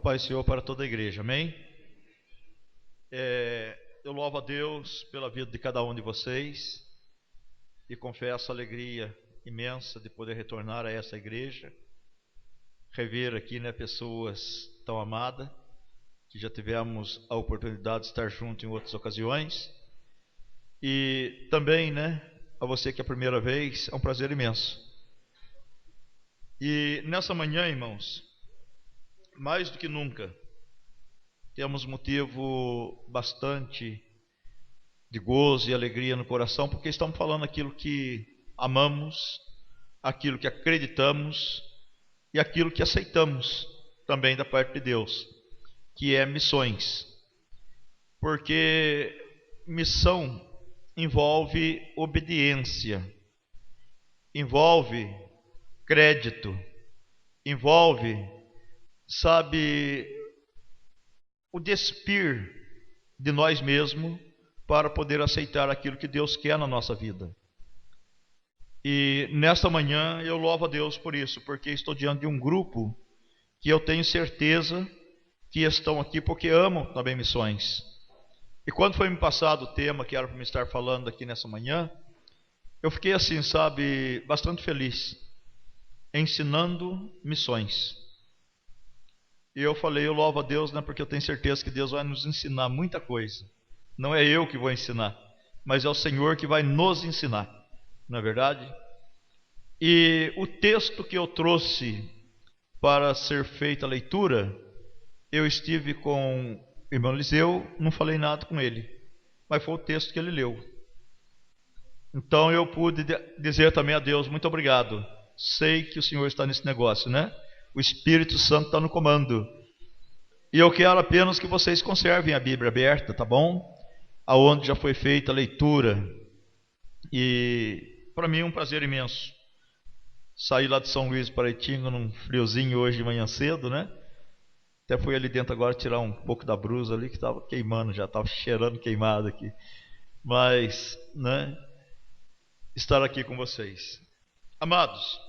Paz do Senhor para toda a igreja, amém? Eu louvo a Deus pela vida de cada um de vocês e confesso a alegria imensa de poder retornar a essa igreja, rever aqui, pessoas tão amadas, que já tivemos a oportunidade de estar juntos em outras ocasiões, e também, a você que é a primeira vez, é um prazer imenso. E nessa manhã, irmãos, mais do que nunca, temos motivo bastante de gozo e alegria no coração, porque estamos falando aquilo que amamos, aquilo que acreditamos e aquilo que aceitamos também da parte de Deus, que é missões. Porque missão envolve obediência, envolve crédito, envolve, sabe, o despir de nós mesmos para poder aceitar aquilo que Deus quer na nossa vida. E nesta manhã eu louvo a Deus por isso, porque estou diante de um grupo que eu tenho certeza que estão aqui porque amam também missões. E quando foi me passado o tema que era para me estar falando aqui nessa manhã, eu fiquei assim, sabe, bastante feliz, ensinando missões. E eu falei, eu louvo a Deus, né, porque eu tenho certeza que Deus vai nos ensinar muita coisa. Não é eu que vou ensinar, mas é o Senhor que vai nos ensinar, não é verdade? E o texto que eu trouxe para ser feita a leitura, eu estive com o irmão Eliseu, não falei nada com ele, mas foi o texto que ele leu. Então eu pude dizer também a Deus, muito obrigado. Sei que o Senhor está nesse negócio, né? O Espírito Santo está no comando. E eu quero apenas que vocês conservem a Bíblia aberta, tá bom? Aonde já foi feita a leitura. E para mim é um prazer imenso. Saí lá de São Luís para Itinga num friozinho hoje de manhã cedo, né? Até fui ali dentro agora tirar um pouco da brusa ali que estava queimando, já estava cheirando queimado aqui. Mas, né? Estar aqui com vocês. Amados,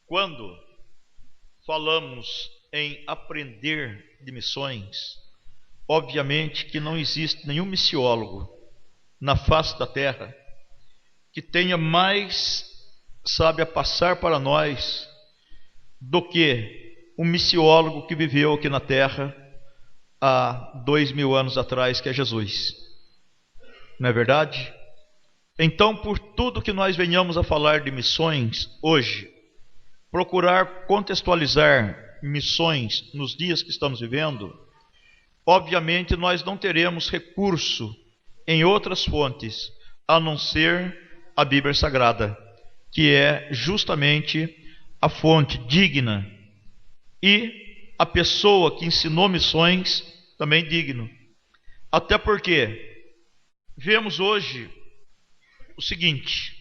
quando falamos em aprender de missões, obviamente que não existe nenhum missiólogo na face da terra que tenha mais, sabe, a passar para nós do que um missiólogo que viveu aqui na terra há 2000 anos atrás, que é Jesus. Não é verdade? Então, por tudo que nós venhamos a falar de missões hoje, procurar contextualizar missões nos dias que estamos vivendo, obviamente nós não teremos recurso em outras fontes a não ser a Bíblia Sagrada, que é justamente a fonte digna, e a pessoa que ensinou missões também digno. Até porque vemos hoje o seguinte: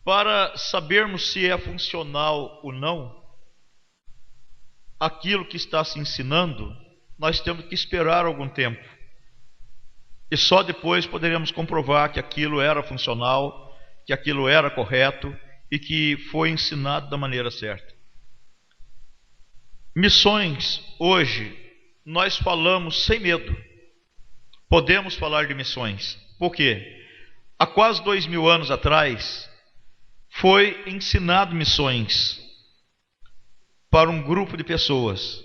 para sabermos se é funcional ou não aquilo que está se ensinando, nós temos que esperar algum tempo. E só depois poderemos comprovar que aquilo era funcional, que aquilo era correto e que foi ensinado da maneira certa. Missões, hoje, nós falamos sem medo. Podemos falar de missões. Por quê? Há quase 2000 anos atrás, foi ensinado missões para um grupo de pessoas.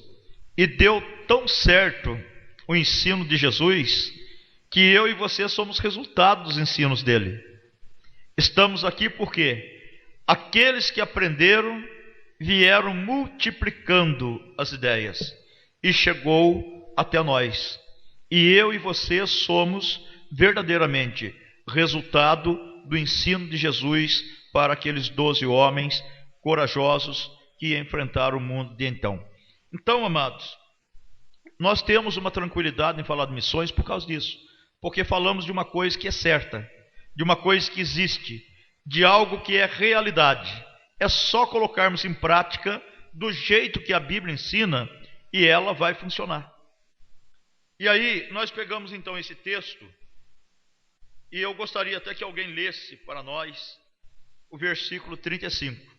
E deu tão certo o ensino de Jesus, que eu e você somos resultado dos ensinos dele. Estamos aqui porque aqueles que aprenderam vieram multiplicando as ideias e chegou até nós. E eu e você somos verdadeiramente resultado do ensino de Jesus para aqueles 12 homens corajosos que enfrentaram o mundo de então. Então, amados, nós temos uma tranquilidade em falar de missões por causa disso, porque falamos de uma coisa que é certa, de uma coisa que existe, de algo que é realidade. É só colocarmos em prática do jeito que a Bíblia ensina e ela vai funcionar. E aí nós pegamos então esse texto, e eu gostaria até que alguém lesse para nós o versículo 35.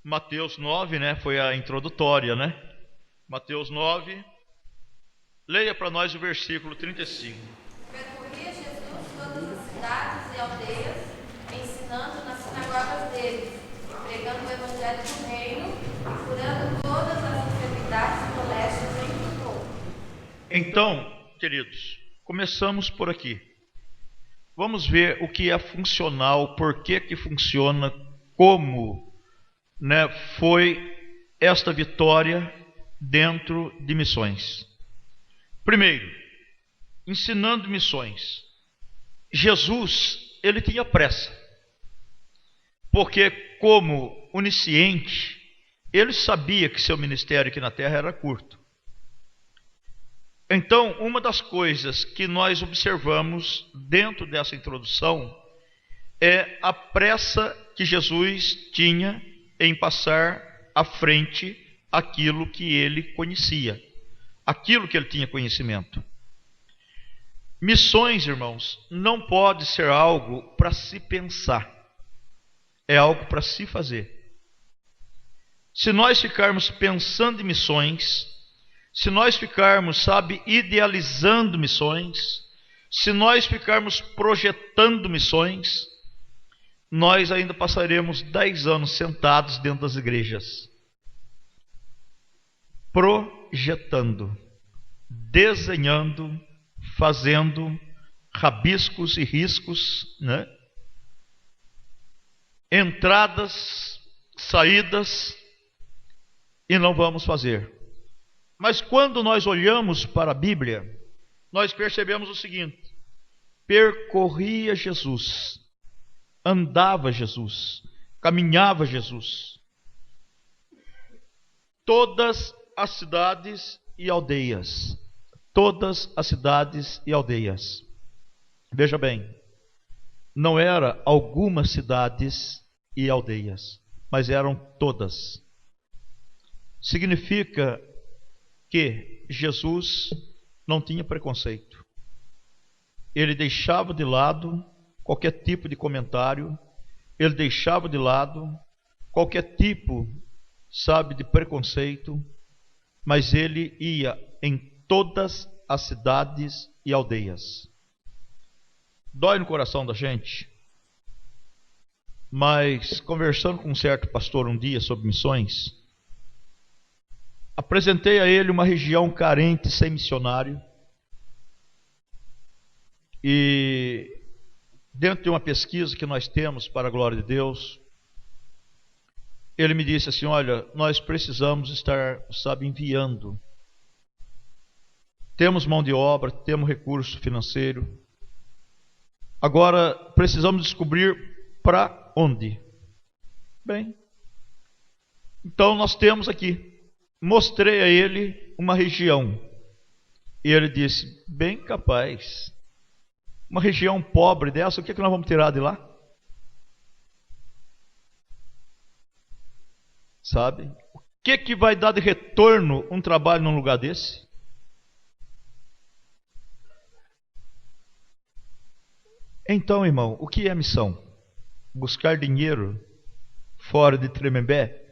Mateus 9, né? Foi a introdutória, né? Mateus 9. Leia para nós o versículo 35. Percorria Jesus todas as cidades e aldeias, ensinando nas sinagogas deles, pregando o evangelho do reino e curando todas as enfermidades e moléstias entre o povo. Então, queridos, começamos por aqui. vamos ver o que é funcional, por que funciona, como, né, foi esta vitória dentro de missões. Primeiro, ensinando missões. Jesus, ele tinha pressa, porque como onisciente, ele sabia que seu ministério aqui na terra era curto. Então, uma das coisas que nós observamos dentro dessa introdução é a pressa que Jesus tinha em passar à frente aquilo que ele conhecia, aquilo que ele tinha conhecimento. Missões, irmãos, não pode ser algo para se pensar, é algo para se fazer. Se nós ficarmos pensando em missões, se nós ficarmos, idealizando missões, se nós ficarmos projetando missões, nós ainda passaremos 10 anos sentados dentro das igrejas, projetando, desenhando, fazendo rabiscos e riscos, né? Entradas, saídas, e não vamos fazer. Mas quando nós olhamos para a Bíblia, nós percebemos o seguinte: percorria Jesus, andava Jesus, caminhava Jesus, todas as cidades e aldeias, todas as cidades e aldeias. Veja bem, não era algumas cidades e aldeias, mas eram todas. Significa que Jesus não tinha preconceito. Ele deixava de lado qualquer tipo de comentário, ele deixava de lado qualquer tipo, de preconceito, mas ele ia em todas as cidades e aldeias. Dói no coração da gente, mas conversando com um certo pastor um dia sobre missões, apresentei a ele uma região carente, sem missionário, e dentro de uma pesquisa que nós temos para a glória de Deus, ele me disse assim: olha, nós precisamos estar, enviando. Temos mão de obra, temos recurso financeiro. Agora precisamos descobrir para onde. Bem, então nós temos aqui. Mostrei a ele uma região. E ele disse: bem capaz. Uma região pobre dessa, o que nós vamos tirar de lá? O que vai dar de retorno um trabalho num lugar desse? Então, irmão, o que é missão? Buscar dinheiro fora de Tremembé?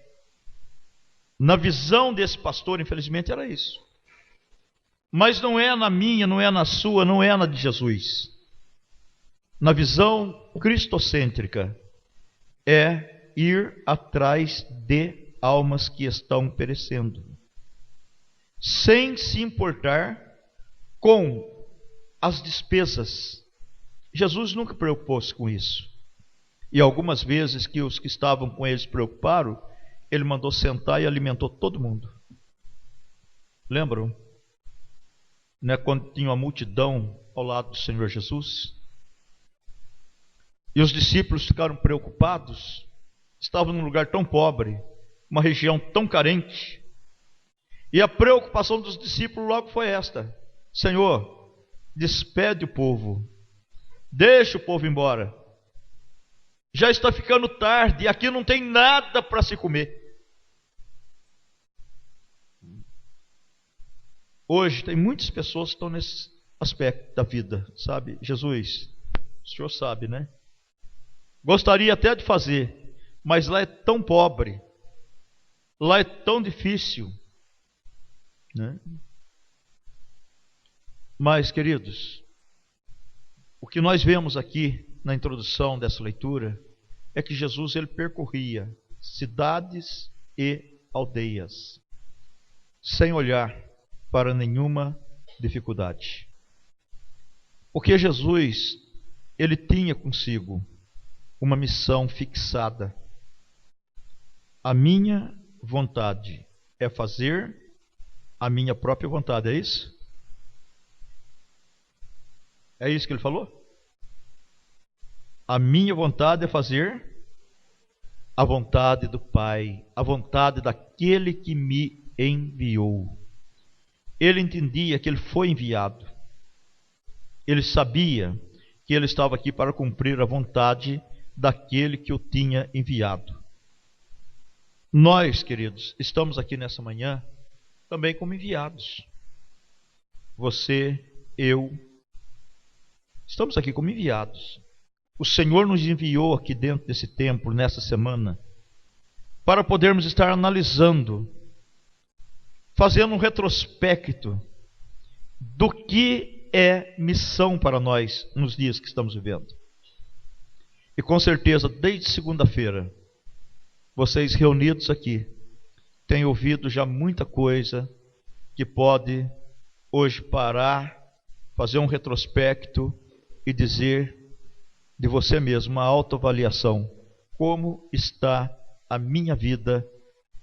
Na visão desse pastor, infelizmente, era isso. Mas não é na minha, não é na sua, não é na de Jesus. Na visão cristocêntrica, é ir atrás de almas que estão perecendo, sem se importar com as despesas. Jesus nunca preocupou-se com isso. E algumas vezes que os que estavam com ele se preocuparam, ele mandou sentar e alimentou todo mundo. Lembram? Né, quando tinha uma multidão ao lado do Senhor Jesus? E os discípulos ficaram preocupados. Estavam num lugar tão pobre, uma região tão carente. E a preocupação dos discípulos logo foi esta: Senhor, despede o povo. Deixa o povo embora. Já está ficando tarde e aqui não tem nada para se comer. Hoje tem muitas pessoas que estão nesse aspecto da vida, Jesus, o senhor sabe, né? Gostaria até de fazer, mas lá é tão pobre, lá é tão difícil, né? Mas, queridos, o que nós vemos aqui na introdução dessa leitura é que Jesus ele percorria cidades e aldeias sem olhar para nenhuma dificuldade. Porque Jesus ele tinha consigo uma missão fixada. A minha vontade é fazer a minha própria vontade, é isso? É isso que ele falou? A minha vontade é fazer a vontade do Pai, a vontade daquele que me enviou. Ele entendia que ele foi enviado. Ele sabia que ele estava aqui para cumprir a vontade daquele que o tinha enviado. Nós, queridos, estamos aqui nessa manhã também como enviados. Você, eu, estamos aqui como enviados. O Senhor nos enviou aqui dentro desse templo, nessa semana, para podermos estar analisando, fazendo um retrospecto do que é missão para nós nos dias que estamos vivendo. E com certeza, desde segunda-feira, vocês reunidos aqui, têm ouvido já muita coisa que pode hoje parar, fazer um retrospecto e dizer de você mesmo, uma autoavaliação. Como está a minha vida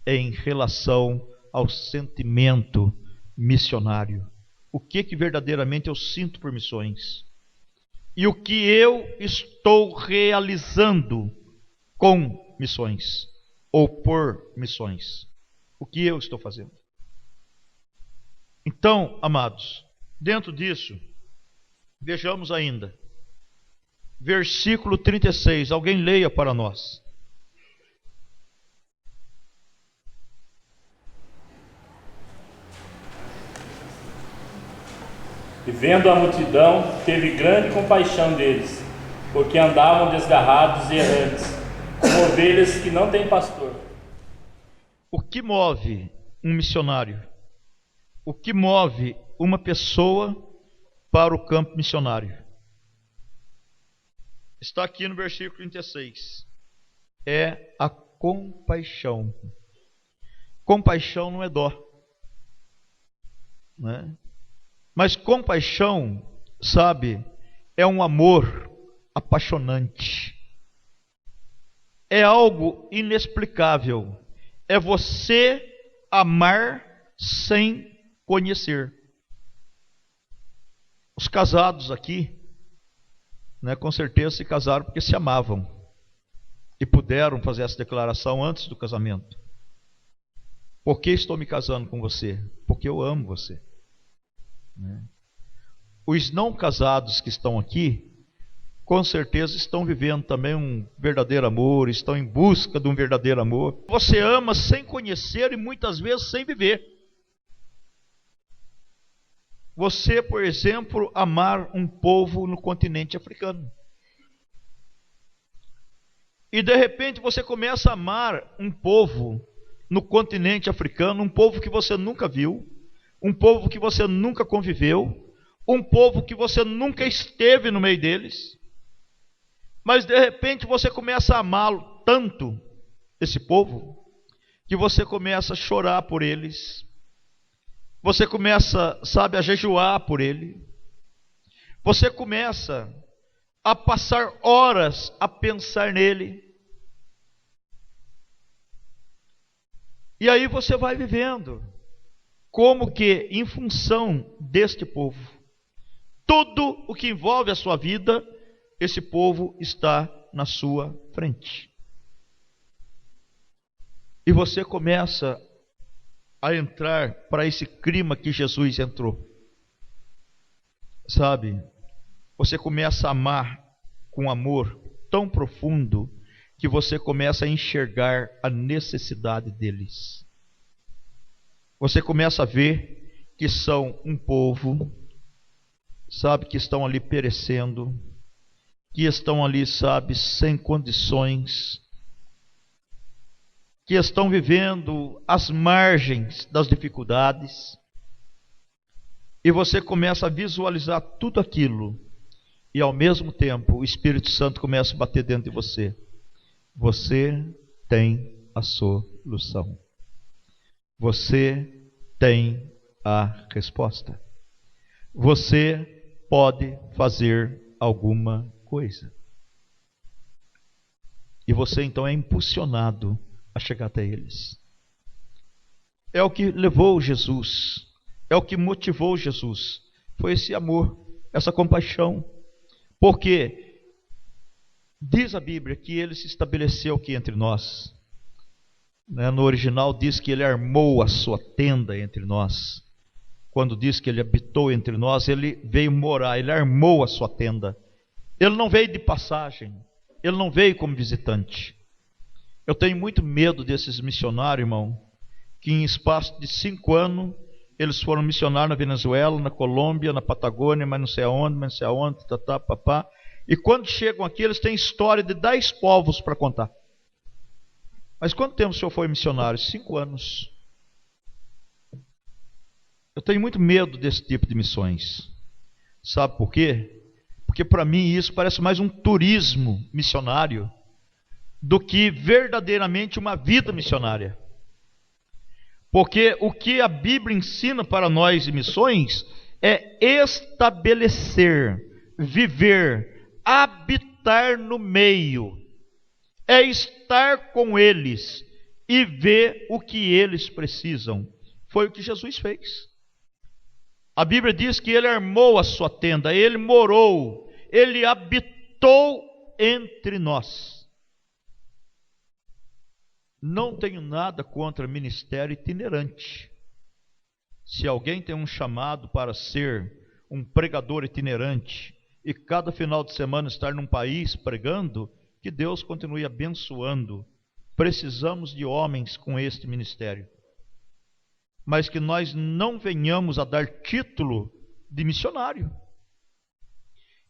em relação ao sentimento missionário? O que verdadeiramente eu sinto por missões? E o que eu estou realizando com missões? Ou por missões? O que eu estou fazendo? Então, amados, dentro disso, vejamos ainda versículo 36, alguém leia para nós. E vendo a multidão, teve grande compaixão deles, porque andavam desgarrados e errantes, como ovelhas que não têm pastor. O que move um missionário? O que move uma pessoa para o campo missionário? Está aqui no versículo 36. É a compaixão. Compaixão não é dó, né? Mas compaixão, sabe, é um amor apaixonante. É algo inexplicável. É você amar sem conhecer. Os casados aqui, né, com certeza se casaram porque se amavam e puderam fazer essa declaração antes do casamento. Por que estou me casando com você? Porque eu amo você, né? Os não casados que estão aqui, com certeza estão vivendo também um verdadeiro amor, estão em busca de um verdadeiro amor. Você ama sem conhecer e muitas vezes sem viver. Você, por exemplo, amar um povo no continente africano. E de repente você começa a amar um povo no continente africano, um povo que você nunca viu, um povo que você nunca conviveu, um povo que você nunca esteve no meio deles. Mas de repente você começa a amá-lo tanto, esse povo, que você começa a chorar por eles. Você começa, sabe, a jejuar por ele. Você começa a passar horas a pensar nele. E aí você vai vivendo como que em função deste povo. Tudo o que envolve a sua vida, esse povo está na sua frente. E você começa a entrar para esse clima que Jesus entrou. Sabe, você começa a amar com amor tão profundo que você começa a enxergar a necessidade deles. Você começa a ver que são um povo, sabe, que estão ali perecendo, que estão ali, sabe, sem condições, que estão vivendo às margens das dificuldades, e você começa a visualizar tudo aquilo, e ao mesmo tempo o Espírito Santo começa a bater dentro de você. Você tem a solução. Você tem a resposta. Você pode fazer alguma coisa. E você então é impulsionado a chegar até eles. É o que levou Jesus, é o que motivou Jesus. Foi esse amor, essa compaixão. Porque diz a Bíblia que ele se estabeleceu aqui entre nós. No original diz que ele armou a sua tenda entre nós. Quando diz que ele habitou entre nós, ele veio morar, ele armou a sua tenda. Ele não veio de passagem, ele não veio como visitante. Eu tenho muito medo desses missionários, irmão, que em espaço de 5 anos, eles foram missionar na Venezuela, na Colômbia, na Patagônia, mas não sei aonde, papá. E quando chegam aqui, eles têm história de 10 povos para contar. Mas quanto tempo o senhor foi missionário? 5 anos. Eu tenho muito medo desse tipo de missões. Sabe por quê? Porque para mim isso parece mais um turismo missionário do que verdadeiramente uma vida missionária. Porque o que a Bíblia ensina para nós em missões é estabelecer, viver, habitar no meio. É estar com eles e ver o que eles precisam. Foi o que Jesus fez. A Bíblia diz que ele armou a sua tenda, ele morou, ele habitou entre nós. Não tenho nada contra ministério itinerante. Se alguém tem um chamado para ser um pregador itinerante e cada final de semana estar num país pregando, que Deus continue abençoando. Precisamos de homens com este ministério. Mas que nós não venhamos a dar título de missionário.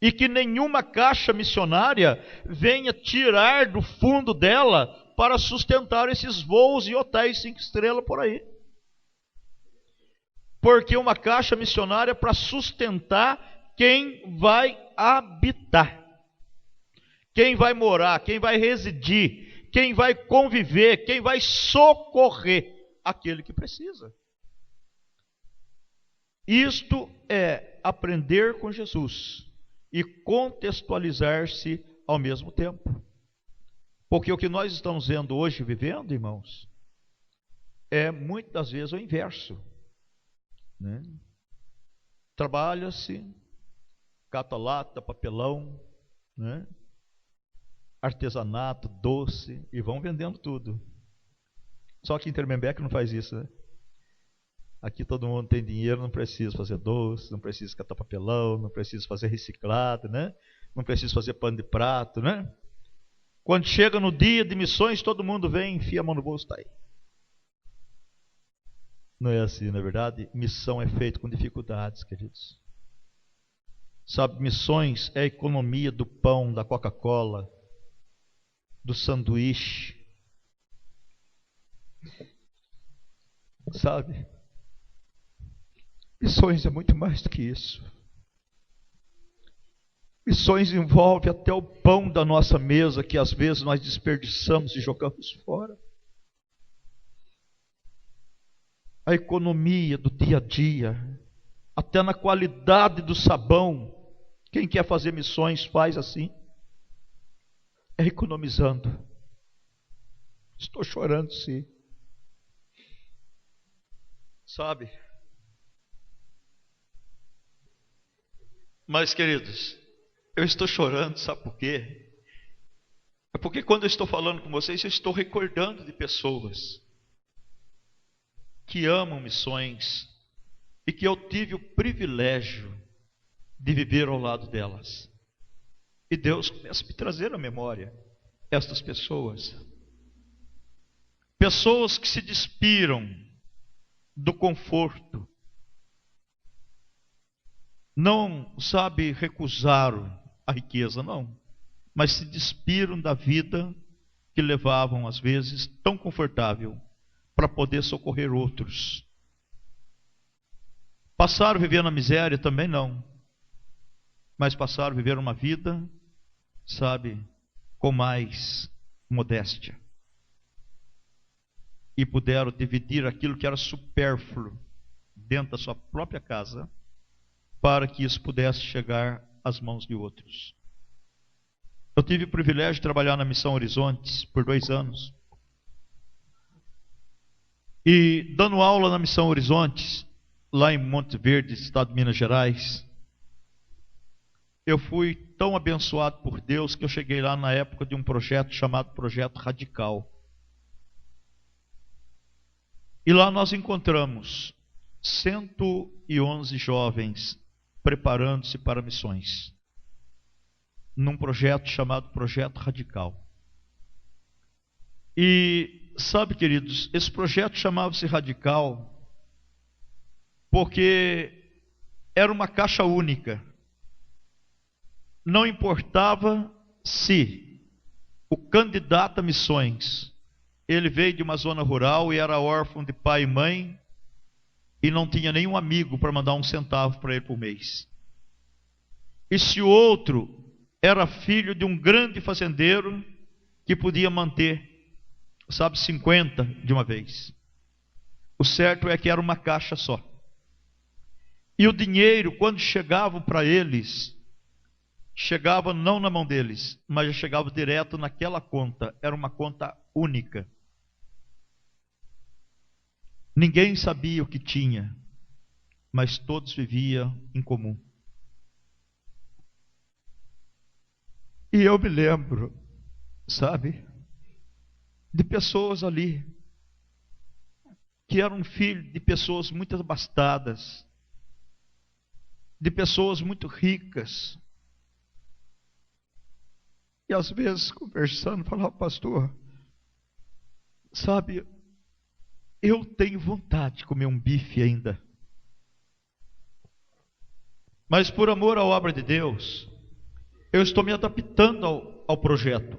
E que nenhuma caixa missionária venha tirar do fundo dela para sustentar esses voos e hotéis 5 estrelas por aí. Porque uma caixa missionária é para sustentar quem vai habitar, quem vai morar, quem vai residir, quem vai conviver, quem vai socorrer aquele que precisa. Isto é aprender com Jesus e contextualizar-se ao mesmo tempo. Porque o que nós estamos vendo hoje, vivendo, irmãos, é muitas das vezes o inverso. Trabalha-se, cata lata, papelão, artesanato, doce, e vão vendendo tudo. Só que em Tremembé não faz isso, Aqui todo mundo tem dinheiro, não precisa fazer doce, não precisa catar papelão, não precisa fazer reciclado, não precisa fazer pano de prato, Quando chega no dia de missões, todo mundo vem, enfia a mão no bolso, está aí. Não é assim, na verdade? Missão é feita com dificuldades, queridos. Sabe, missões é a economia do pão, da Coca-Cola, do sanduíche. Sabe? Missões é muito mais do que isso. Missões envolve até o pão da nossa mesa, que às vezes nós desperdiçamos e jogamos fora. A economia do dia a dia, até na qualidade do sabão. Quem quer fazer missões faz assim. É economizando. Estou chorando, sim. Sabe? Mas, queridos, eu estou chorando, sabe por quê? É porque quando eu estou falando com vocês, eu estou recordando de pessoas que amam missões e que eu tive o privilégio de viver ao lado delas. E Deus começa a me trazer à memória estas pessoas. Pessoas que se despiram do conforto. Não, sabe, recusaram a riqueza, não. Mas se despiram da vida que levavam, às vezes, tão confortável, para poder socorrer outros. Passaram a viver na miséria? Também não. Mas passaram a viver uma vida, sabe, com mais modéstia. E puderam dividir aquilo que era supérfluo dentro da sua própria casa, para que isso pudesse chegar às mãos de outros. Eu tive o privilégio de trabalhar na Missão Horizontes por 2 anos. E dando aula na Missão Horizontes, lá em Monte Verde, estado de Minas Gerais, eu fui tão abençoado por Deus que eu cheguei lá na época de um projeto chamado Projeto Radical. E lá nós encontramos 111 jovens preparando-se para missões, num projeto chamado Projeto Radical. E sabe, queridos, esse projeto chamava-se Radical porque era uma caixa única. Não importava se o candidato a missões, ele veio de uma zona rural e era órfão de pai e mãe e não tinha nenhum amigo para mandar um centavo para ele por mês. E se o outro era filho de um grande fazendeiro que podia manter, 50 de uma vez. O certo é que era uma caixa só. E o dinheiro, quando chegava para eles, chegava não na mão deles, mas já chegava direto naquela conta. Era uma conta única. Ninguém sabia o que tinha, mas todos viviam em comum. E eu me lembro, de pessoas ali, que eram filhos de pessoas muito abastadas, de pessoas muito ricas. E às vezes, conversando, falava: pastor, eu tenho vontade de comer um bife ainda. Mas por amor à obra de Deus, eu estou me adaptando ao projeto.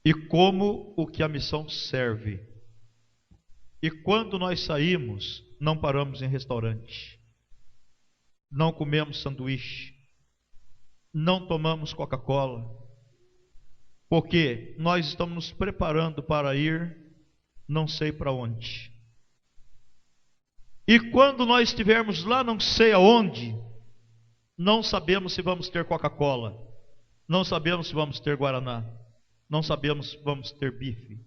E como o que a missão serve. E quando nós saímos, não paramos em restaurante. Não comemos sanduíche. Não tomamos Coca-Cola. Porque nós estamos nos preparando para ir, não sei para onde. E quando nós estivermos lá, não sei aonde, não sabemos se vamos ter Coca-Cola, não sabemos se vamos ter Guaraná, não sabemos se vamos ter bife.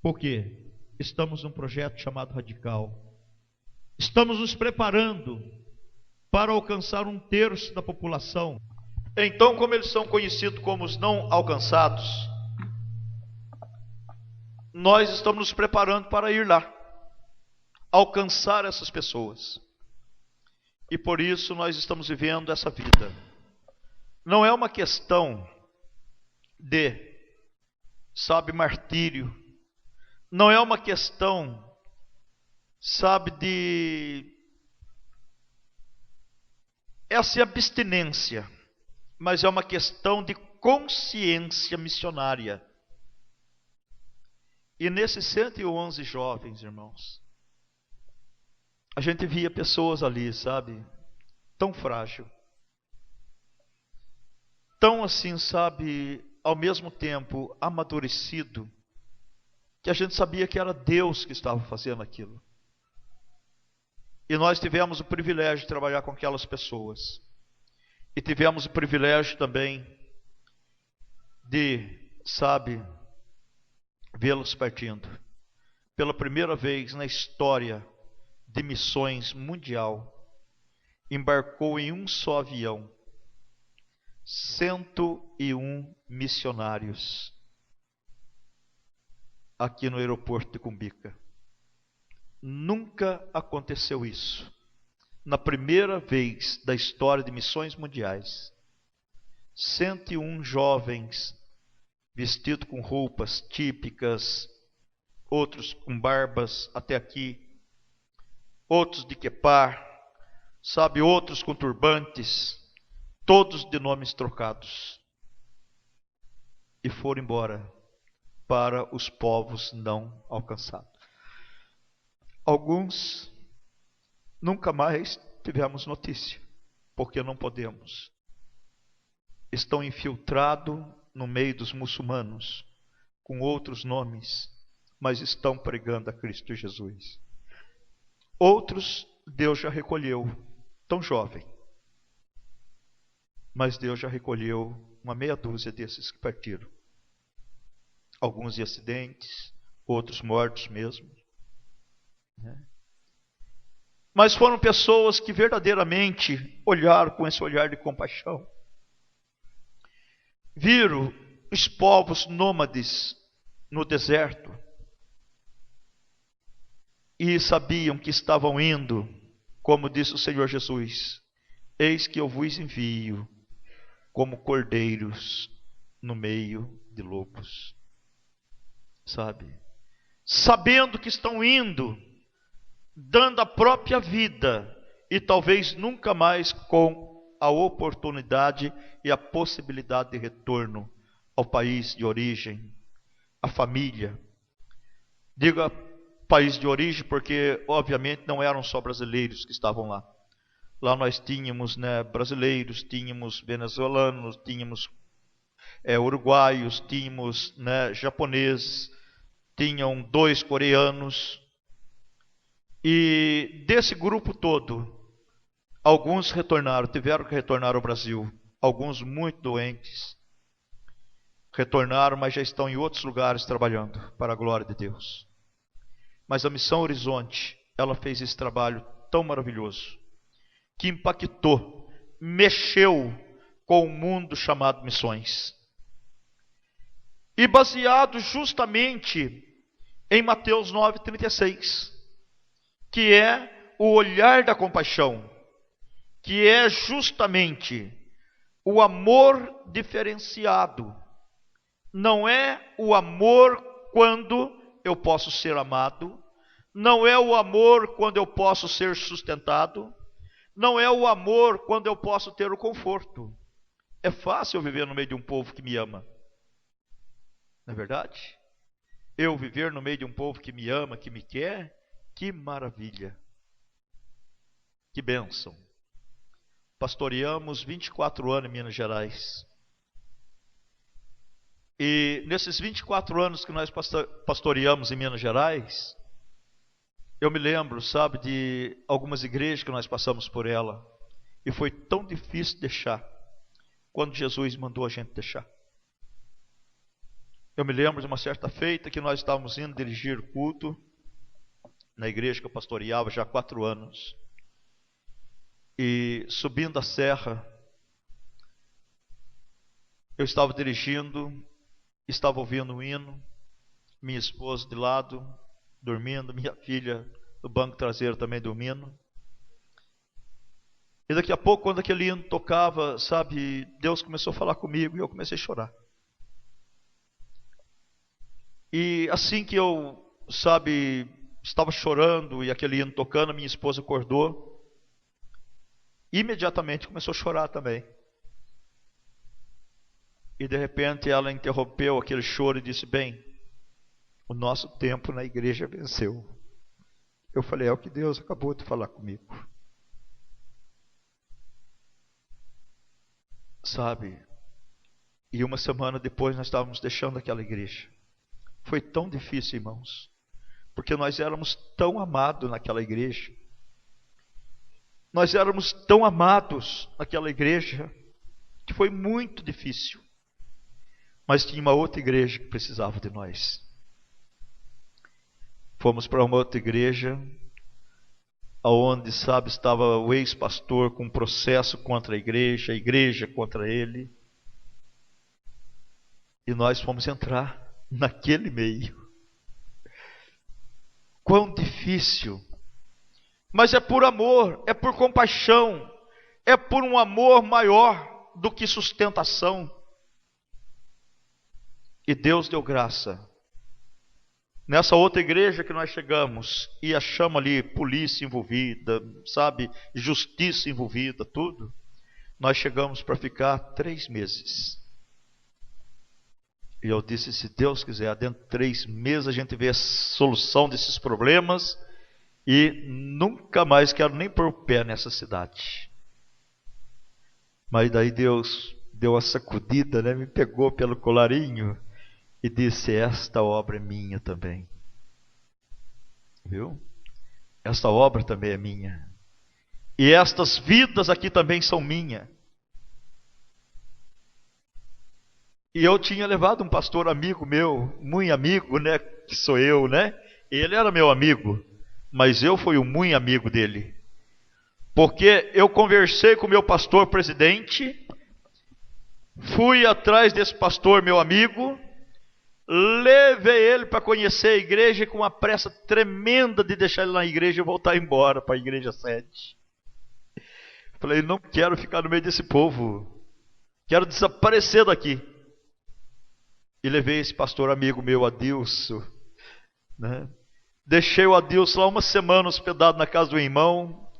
Por quê? Estamos num projeto chamado Radical. Estamos nos preparando para alcançar 1/3 da população. Então, como eles são conhecidos como os não alcançados, nós estamos nos preparando para ir lá, alcançar essas pessoas. E por isso nós estamos vivendo essa vida. Não é uma questão de, martírio. Não é uma questão, de essa abstinência, mas é uma questão de consciência missionária. E nesses 111 jovens, irmãos, a gente via pessoas ali, tão frágil, tão assim, ao mesmo tempo amadurecido, que a gente sabia que era Deus que estava fazendo aquilo. E nós tivemos o privilégio de trabalhar com aquelas pessoas. E tivemos o privilégio também de, vê-los partindo. Pela primeira vez na história de missões mundial, embarcou em um só avião 101 missionários aqui no aeroporto de Cumbica. Nunca aconteceu isso. Na primeira vez da história de missões mundiais, 101 jovens vestidos com roupas típicas, outros com barbas até aqui, outros de quepá, outros com turbantes, todos de nomes trocados. E foram embora para os povos não alcançados. Alguns nunca mais tivemos notícia, porque não podemos. Estão infiltrados no meio dos muçulmanos, com outros nomes, mas estão pregando a Cristo Jesus. Outros Deus já recolheu, tão jovem. mas Deus já recolheu uma meia dúzia desses que partiram. Alguns de acidentes, outros mortos mesmo. Mas foram pessoas que verdadeiramente olharam com esse olhar de compaixão. Viram os povos nômades no deserto e sabiam que estavam indo, como disse o Senhor Jesus: eis que eu vos envio como cordeiros no meio de lobos. Sabe? Sabendo que estão indo, dando a própria vida, e talvez nunca mais com a oportunidade e a possibilidade de retorno ao país de origem, à família. Diga país de origem, porque obviamente não eram só brasileiros que estavam lá. Lá nós tínhamos, brasileiros, tínhamos venezuelanos, tínhamos uruguaios, tínhamos japoneses, tinham 2 coreanos. E desse grupo todo, alguns retornaram, tiveram que retornar ao Brasil. Alguns muito doentes retornaram, mas já estão em outros lugares trabalhando para a glória de Deus. Mas a Missão Horizonte, ela fez esse trabalho tão maravilhoso, que impactou, mexeu com o mundo chamado missões. E baseado justamente em Mateus 9,36, que é o olhar da compaixão, que é justamente o amor diferenciado. Não é o amor quando eu posso ser amado, não é o amor quando eu posso ser sustentado, não é o amor quando eu posso ter o conforto. É fácil viver no meio de um povo que me ama, não é verdade? Eu viver no meio de um povo que me ama, que me quer, que maravilha, que bênção. Pastoreamos 24 anos em Minas Gerais. E nesses 24 anos que nós pastoreamos em Minas Gerais, eu me lembro, sabe, de algumas igrejas que nós passamos por ela. E foi tão difícil deixar, quando Jesus mandou a gente deixar. Eu me lembro de uma certa feita que nós estávamos indo dirigir culto na igreja que eu pastoreava já há 4 anos. E subindo a serra, eu estava dirigindo, estava ouvindo um hino, minha esposa de lado, dormindo, minha filha no banco traseiro também dormindo. E daqui a pouco, quando aquele hino tocava, sabe, Deus começou a falar comigo e eu comecei a chorar. E assim que eu, sabe, estava chorando e aquele hino tocando, minha esposa acordou. Imediatamente começou a chorar também. E de repente ela interrompeu aquele choro e disse: bem, o nosso tempo na igreja venceu. Eu falei: é o que Deus acabou de falar comigo. Sabe? E uma semana depois nós estávamos deixando aquela igreja. Foi tão difícil, irmãos, porque nós éramos tão amados naquela igreja. Nós éramos tão amados naquela igreja que foi muito difícil. Mas tinha uma outra igreja que precisava de nós. Fomos para uma outra igreja, onde, sabe, estava o ex-pastor com um processo contra a igreja contra ele. E nós fomos entrar naquele meio. Quão difícil! Mas é por amor, é por compaixão, é por um amor maior do que sustentação. E Deus deu graça. Nessa outra igreja que nós chegamos e achamos ali polícia envolvida, sabe, justiça envolvida, tudo. Nós chegamos para ficar 3 meses. E eu disse: se Deus quiser, dentro de 3 meses a gente vê a solução desses problemas. E nunca mais quero nem pôr o pé nessa cidade. Mas daí Deus deu a sacudida, me pegou pelo colarinho e disse: esta obra é minha também. Viu? Esta obra também é minha. E estas vidas aqui também são minhas. E eu tinha levado um pastor amigo meu, muito amigo, né? Que sou eu, né? Ele era meu amigo, mas eu fui um muito amigo dele. Porque eu conversei com o meu pastor presidente, fui atrás desse pastor, meu amigo, levei ele para conhecer a igreja com uma pressa tremenda de deixar ele na igreja e voltar embora para a igreja sede. Falei, não quero ficar no meio desse povo, quero desaparecer daqui. E levei esse pastor amigo meu, Adilson, né? Deixei o Adilson lá uma semana hospedado na casa do irmão.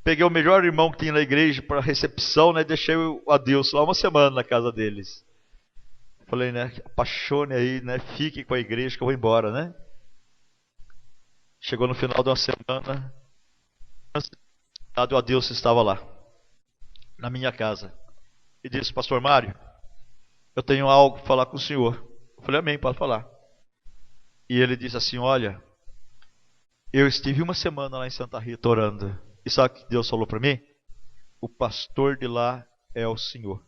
Peguei o melhor irmão que tinha na igreja para recepção, né? Deixei o Adilson lá uma semana na casa deles. Falei, né? Apaixone aí, né? Fique com a igreja que eu vou embora, né? Chegou no final de uma semana, o Adilson estava lá, na minha casa. E disse, pastor Mário, eu tenho algo para falar com o senhor. Eu falei, amém, pode falar. E ele disse assim, olha, eu estive uma semana lá em Santa Rita orando. E sabe o que Deus falou para mim? O pastor de lá é o senhor.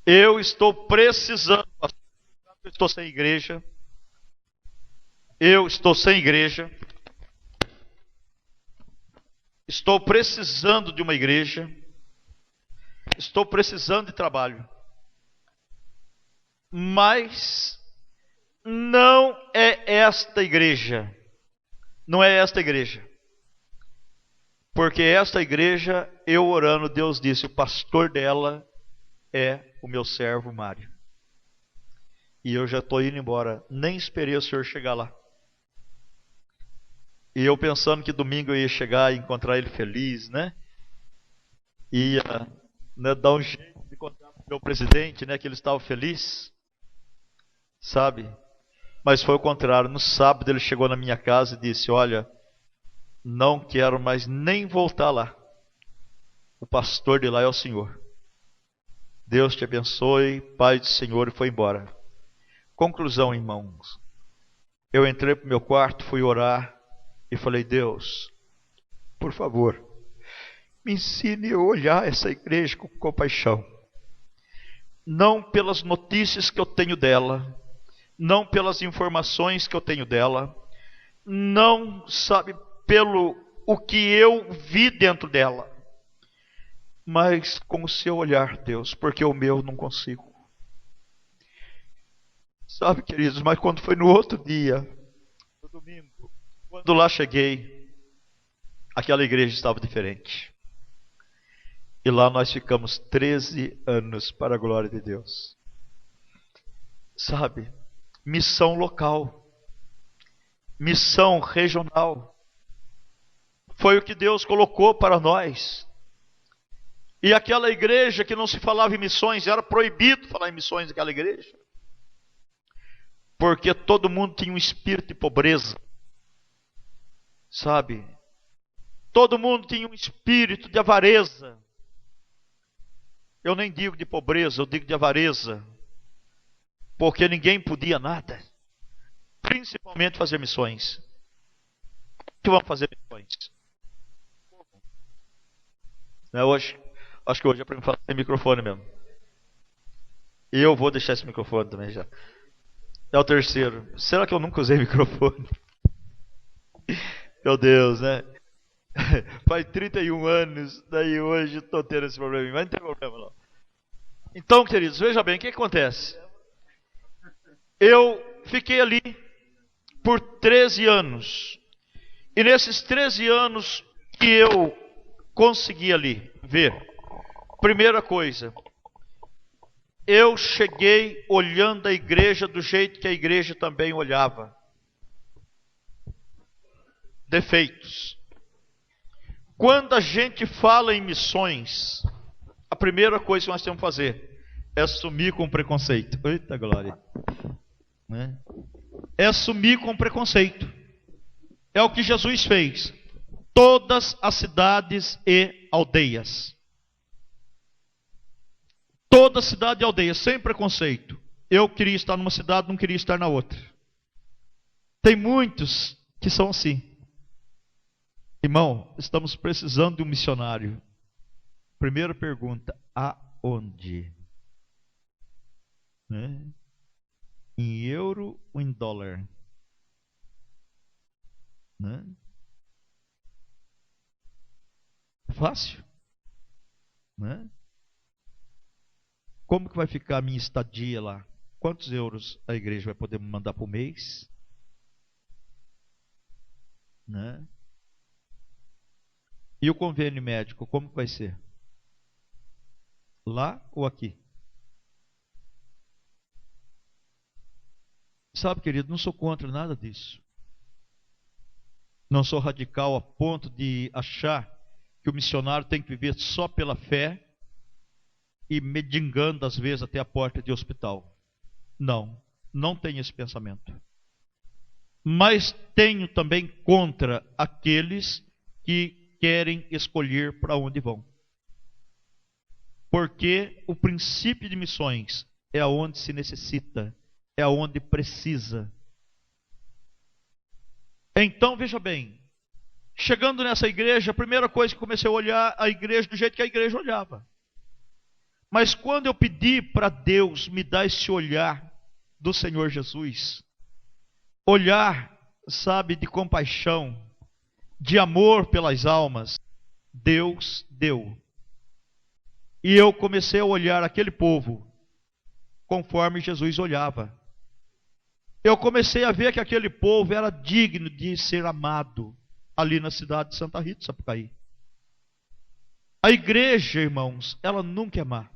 Eu estou precisando, pastor, eu estou sem igreja. Eu estou sem igreja. Estou precisando de uma igreja. Estou precisando de trabalho. Mas não é esta igreja. Não é esta igreja. Porque esta igreja, eu orando, Deus disse, o pastor dela é o meu servo Mário. E eu já estou indo embora. Nem esperei o senhor chegar lá. E eu pensando que domingo eu ia chegar e encontrar ele feliz, né? Ia, né, dar um jeito de encontrar o meu presidente, né? Que ele estava feliz. Sabe? Mas foi o contrário. No sábado ele chegou na minha casa e disse, olha, não quero mais nem voltar lá. O pastor de lá é o senhor. Deus te abençoe, paz do Senhor, e foi embora. Conclusão, irmãos. Eu entrei para o meu quarto, fui orar e falei, Deus, por favor, me ensine a olhar essa igreja com compaixão. Não pelas notícias que eu tenho dela, não pelas informações que eu tenho dela, não, sabe, pelo o que eu vi dentro dela, mas com o seu olhar, Deus, porque o meu não consigo. Sabe, queridos, mas quando foi no outro dia, no domingo, quando lá cheguei, aquela igreja estava diferente. E lá nós ficamos 13 anos para a glória de Deus. Sabe, missão local, missão regional, foi o que Deus colocou para nós. E aquela igreja que não se falava em missões, era proibido falar em missões naquela igreja. Porque todo mundo tinha um espírito de pobreza. Sabe? Todo mundo tinha um espírito de avareza. Eu nem digo de pobreza, eu digo de avareza. Porque ninguém podia nada. Principalmente fazer missões. O que vamos fazer missões? Hoje, acho que hoje é para me falar sem microfone mesmo. E eu vou deixar esse microfone também já. É o terceiro. Será que eu nunca usei microfone? Meu Deus, né? Faz 31 anos, daí hoje estou tendo esse problema. Mas não tem problema não. Então, queridos, veja bem, o que acontece? Eu fiquei ali por 13 anos. E nesses 13 anos que eu consegui ali ver, primeira coisa, eu cheguei olhando a igreja do jeito que a igreja também olhava. Defeitos. Quando a gente fala em missões, a primeira coisa que nós temos que fazer é assumir com preconceito. Eita glória. Né? É assumir com preconceito. É o que Jesus fez. Todas as cidades e aldeias. Toda cidade e aldeia, sem preconceito. Eu queria estar numa cidade, não queria estar na outra. Tem muitos que são assim. Irmão, estamos precisando de um missionário. Primeira pergunta, aonde? né? Em euro ou em dólar? Né? Fácil, né? Como que vai ficar a minha estadia lá? Quantos euros a igreja vai poder me mandar por mês? Né? E o convênio médico, como que vai ser? Lá ou aqui? Sabe, querido, não sou contra nada disso. Não sou radical a ponto de achar que o missionário tem que viver só pela fé e mendigando às vezes até a porta de hospital. Não, não tenho esse pensamento. Mas tenho também contra aqueles que querem escolher para onde vão. Porque o princípio de missões é aonde se necessita, é aonde precisa. Então, veja bem, chegando nessa igreja, a primeira coisa que comecei a olhar a igreja do jeito que a igreja olhava. Mas quando eu pedi para Deus me dar esse olhar do Senhor Jesus, olhar, sabe, de compaixão, de amor pelas almas, Deus deu. E eu comecei a olhar aquele povo conforme Jesus olhava. Eu comecei a ver que aquele povo era digno de ser amado ali na cidade de Santa Rita, Sapucaí. A igreja, irmãos, ela nunca é má.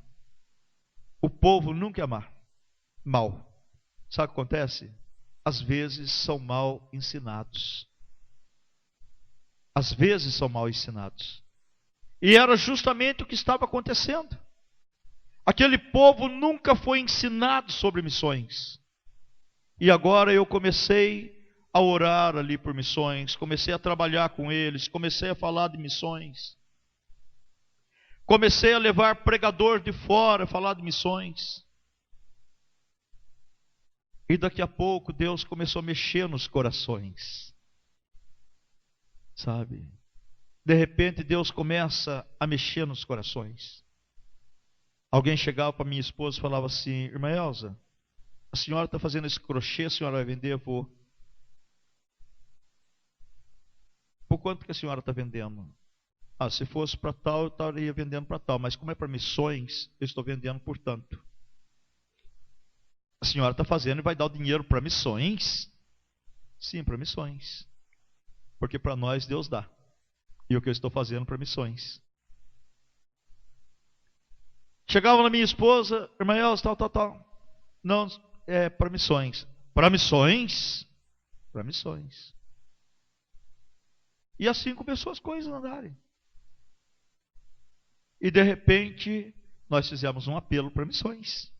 O povo nunca é má. Mal. Sabe o que acontece? Às vezes são mal ensinados. Às vezes são mal ensinados. E era justamente o que estava acontecendo. Aquele povo nunca foi ensinado sobre missões. E agora eu comecei a orar ali por missões, comecei a trabalhar com eles, comecei a falar de missões. Comecei a levar pregador de fora a falar de missões. E daqui a pouco Deus começou a mexer nos corações. Sabe? De repente Deus começa a mexer nos corações. Alguém chegava para minha esposa e falava assim: irmã Elza, a senhora está fazendo esse crochê, a senhora vai vender? Eu vou. Por quanto que a senhora está vendendo? Ah, se fosse para tal, eu estaria vendendo para tal. Mas como é para missões, eu estou vendendo por tanto. A senhora está fazendo e vai dar o dinheiro para missões? Sim, para missões. Porque para nós Deus dá. E o que eu estou fazendo para missões. Chegava na minha esposa, irmã Elza, tal. Não, é para missões. Para missões? Para missões. E assim começou as coisas a andarem. E de repente, nós fizemos um apelo para missões.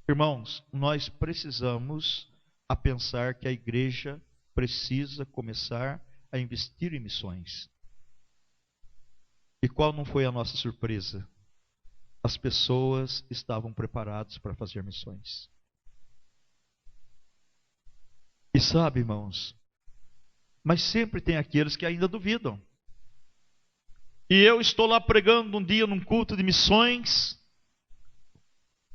Irmãos, nós precisamos a pensar que a igreja precisa começar a investir em missões. E qual não foi a nossa surpresa? As pessoas estavam preparadas para fazer missões. E sabe, irmãos, mas sempre tem aqueles que ainda duvidam. E eu estou lá pregando um dia num culto de missões,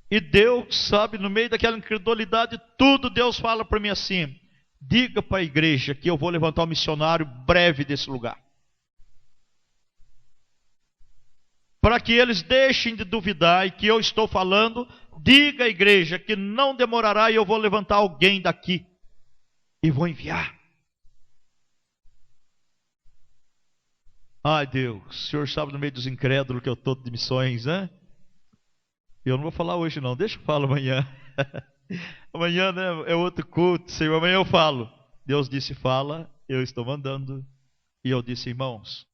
e Deus, sabe, no meio daquela incredulidade, tudo Deus fala para mim assim: diga para a igreja que eu vou levantar um missionário breve desse lugar. Para que eles deixem de duvidar e que eu estou falando, diga à igreja que não demorará e eu vou levantar alguém daqui e vou enviar. Ai Deus, o Senhor sabe no meio dos incrédulos que eu estou de missões, né? Eu não vou falar hoje não, deixa eu falar amanhã. Amanhã, né, é outro culto, Senhor, amanhã eu falo. Deus disse fala, eu estou mandando. E eu disse: irmãos,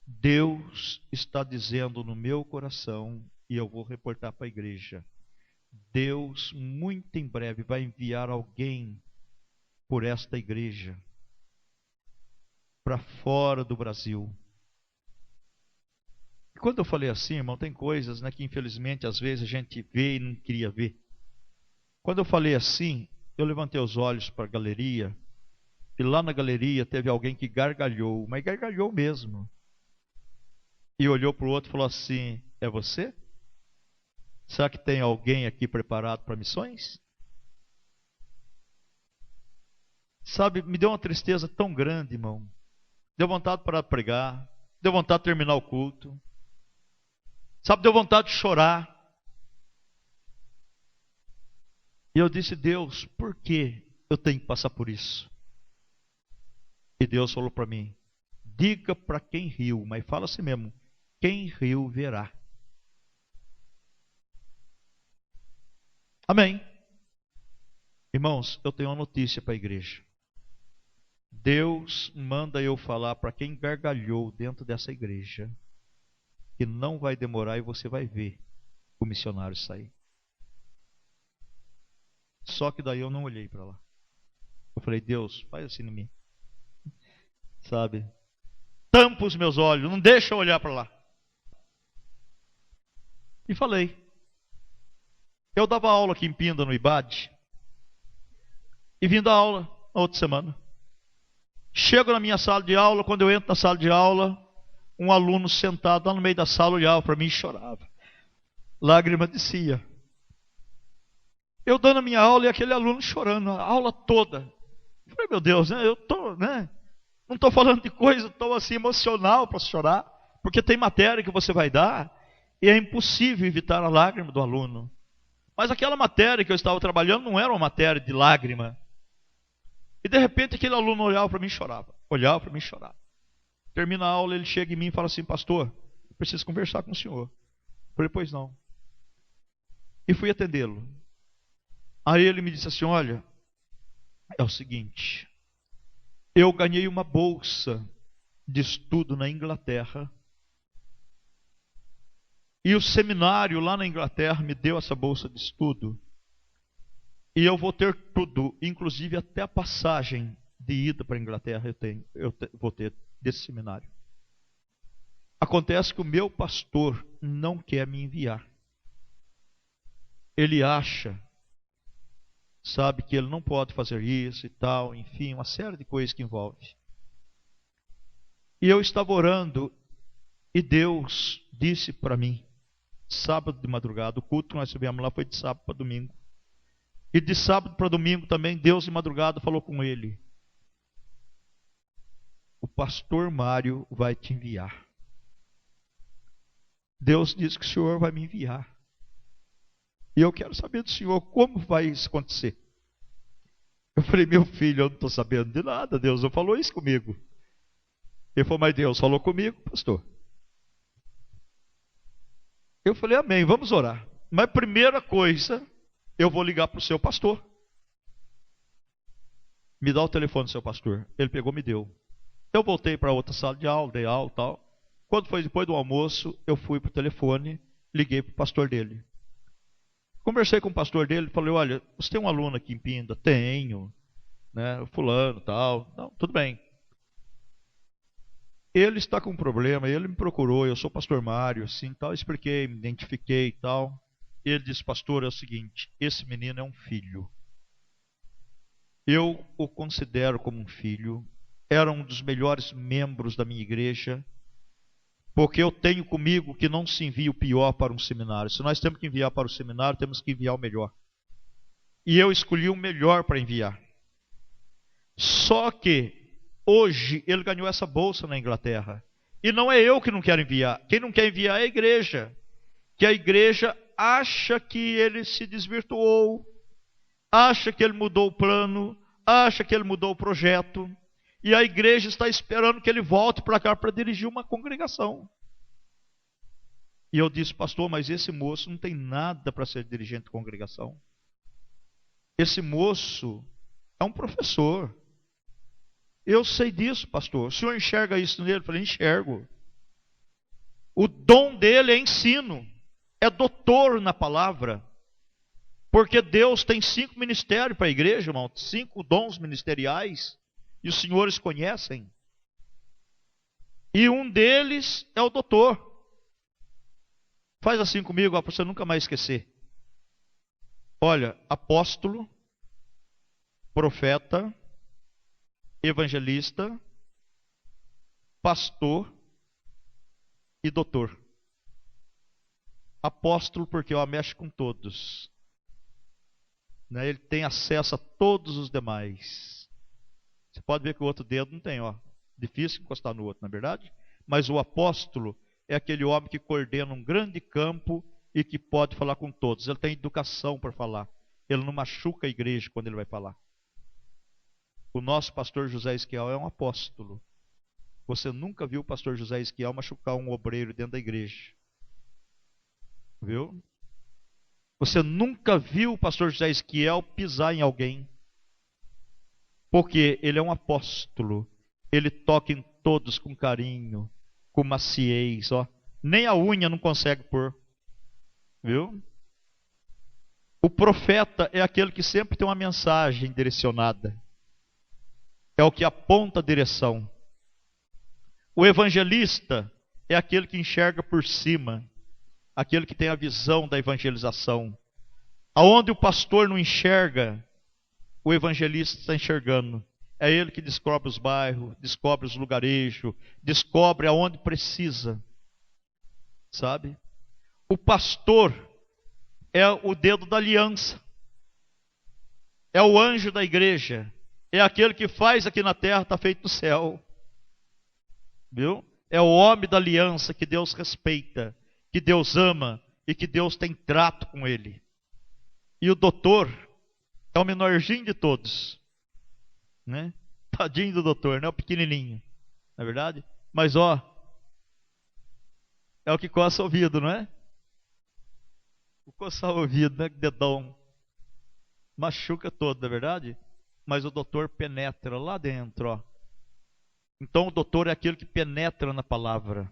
Deus está dizendo no meu coração, e eu vou reportar para a igreja, Deus muito em breve vai enviar alguém por esta igreja para fora do Brasil. E quando eu falei assim, irmão, tem coisas, né, que infelizmente às vezes a gente vê e não queria ver. Quando eu falei assim, eu levantei os olhos para a galeria, e lá na galeria teve alguém que gargalhou, mas gargalhou mesmo. E olhou para o outro e falou assim: é você? Será que tem alguém aqui preparado para missões? Sabe, me deu uma tristeza tão grande, irmão. Deu vontade de parar de pregar. Deu vontade de terminar o culto. Sabe, deu vontade de chorar. E eu disse: Deus, por que eu tenho que passar por isso? E Deus falou para mim: diga para quem riu, mas fala assim mesmo: quem riu verá. Amém. Irmãos, eu tenho uma notícia para a igreja. Deus manda eu falar para quem gargalhou dentro dessa igreja que não vai demorar e você vai ver o missionário sair. Só que daí eu não olhei para lá. Eu falei: Deus, faz assim em mim. Sabe? Tampa os meus olhos, não deixa eu olhar para lá. E falei. Eu dava aula aqui em Pinda, no IBAD. E vim dar aula na outra semana. Chego na minha sala de aula, quando eu entro na sala de aula, um aluno sentado lá no meio da sala olhava para mim e chorava. Lágrima descia. Eu dando a minha aula e aquele aluno chorando, a aula toda. Eu falei: meu Deus, né? Eu tô, né? Não estou falando de coisa tão assim emocional para chorar, porque tem matéria que você vai dar e é impossível evitar a lágrima do aluno. Mas aquela matéria que eu estava trabalhando não era uma matéria de lágrima. E de repente aquele aluno olhava para mim e chorava. Olhava para mim e chorava. Termina a aula, ele chega em mim e fala assim: pastor, eu preciso conversar com o senhor. Eu falei: pois não. E fui atendê-lo. Aí ele me disse assim: olha, é o seguinte, eu ganhei uma bolsa de estudo na Inglaterra. E o seminário lá na Inglaterra me deu essa bolsa de estudo. E eu vou ter tudo, inclusive até a passagem de ida para a Inglaterra vou ter desse seminário. Acontece que o meu pastor não quer me enviar. Ele acha, sabe, que ele não pode fazer isso e tal, enfim, uma série de coisas que envolve. E eu estava orando e Deus disse para mim, sábado de madrugada, o culto que nós tivemos lá foi de sábado para domingo. E de sábado para domingo também, Deus de madrugada falou com ele: o pastor Mário vai te enviar. Deus disse que o senhor vai me enviar. E eu quero saber do senhor como vai isso acontecer. Eu falei: meu filho, eu não estou sabendo de nada, Deus não falou isso comigo. Ele falou: mas Deus falou comigo, pastor. Eu falei: amém, vamos orar. Mas primeira coisa, eu vou ligar para o seu pastor. Me dá o telefone do seu pastor. Ele pegou, me deu. Eu voltei para outra sala de aula, dei aula e tal. Quando foi depois do almoço, eu fui para o telefone, liguei para o pastor dele. Conversei com o pastor dele, falei: olha, você tem um aluno aqui em Pinda? Tenho, né, fulano e tal. Não, tudo bem. Ele está com um problema, ele me procurou, eu sou o pastor Mário, assim, tal, expliquei, me identifiquei e tal. Ele disse: pastor, é o seguinte, esse menino é um filho. Eu o considero como um filho. Era um dos melhores membros da minha igreja, porque eu tenho comigo que não se envia o pior para um seminário. Se nós temos que enviar para o seminário, temos que enviar o melhor. E eu escolhi o melhor para enviar. Só que hoje ele ganhou essa bolsa na Inglaterra. E não é eu que não quero enviar. Quem não quer enviar é a igreja. Que a igreja acha que ele se desvirtuou, acha que ele mudou o plano, acha que ele mudou o projeto. E a igreja está esperando que ele volte para cá para dirigir uma congregação. E eu disse: pastor, mas esse moço não tem nada para ser dirigente de congregação. Esse moço é um professor. Eu sei disso, pastor. O senhor enxerga isso nele? Eu falei: enxergo. O dom dele é ensino. É doutor na palavra. Porque Deus tem 5 ministérios para a igreja, irmão. 5 dons ministeriais. E os senhores conhecem. E um deles é o doutor. Faz assim comigo, para você nunca mais esquecer. Olha, apóstolo, profeta, evangelista, pastor e doutor. Apóstolo porque mexe com todos. Né? Ele tem acesso a todos os demais. Você pode ver que o outro dedo não tem, ó. Difícil encostar no outro, não é verdade? Mas o apóstolo é aquele homem que coordena um grande campo e que pode falar com todos. Ele tem educação para falar. Ele não machuca a igreja quando ele vai falar. O nosso pastor José Esquiel é um apóstolo. Você nunca viu o pastor José Esquiel machucar um obreiro dentro da igreja. Viu? Você nunca viu o pastor José Esquiel pisar em alguém. Porque ele é um apóstolo. Ele toca em todos com carinho, com maciez, ó. Nem a unha não consegue pôr. Viu? O profeta é aquele que sempre tem uma mensagem direcionada. É o que aponta a direção. O evangelista é aquele que enxerga por cima. Aquele que tem a visão da evangelização. Aonde o pastor não enxerga, o evangelista está enxergando. É ele que descobre os bairros, descobre os lugarejos, descobre aonde precisa. Sabe? O pastor é o dedo da aliança. É o anjo da igreja. É aquele que faz aqui na terra, está feito no céu. Viu? É o homem da aliança que Deus respeita, que Deus ama e que Deus tem trato com ele. E o doutor é o menorzinho de todos. Né? Tadinho do doutor, né? O pequenininho. Não é verdade? Mas ó, é o que coça o ouvido, não é? O coçar o ouvido, né? Dedão. Machuca todo, não é verdade? Mas o doutor penetra lá dentro, ó. Então o doutor é aquele que penetra na palavra.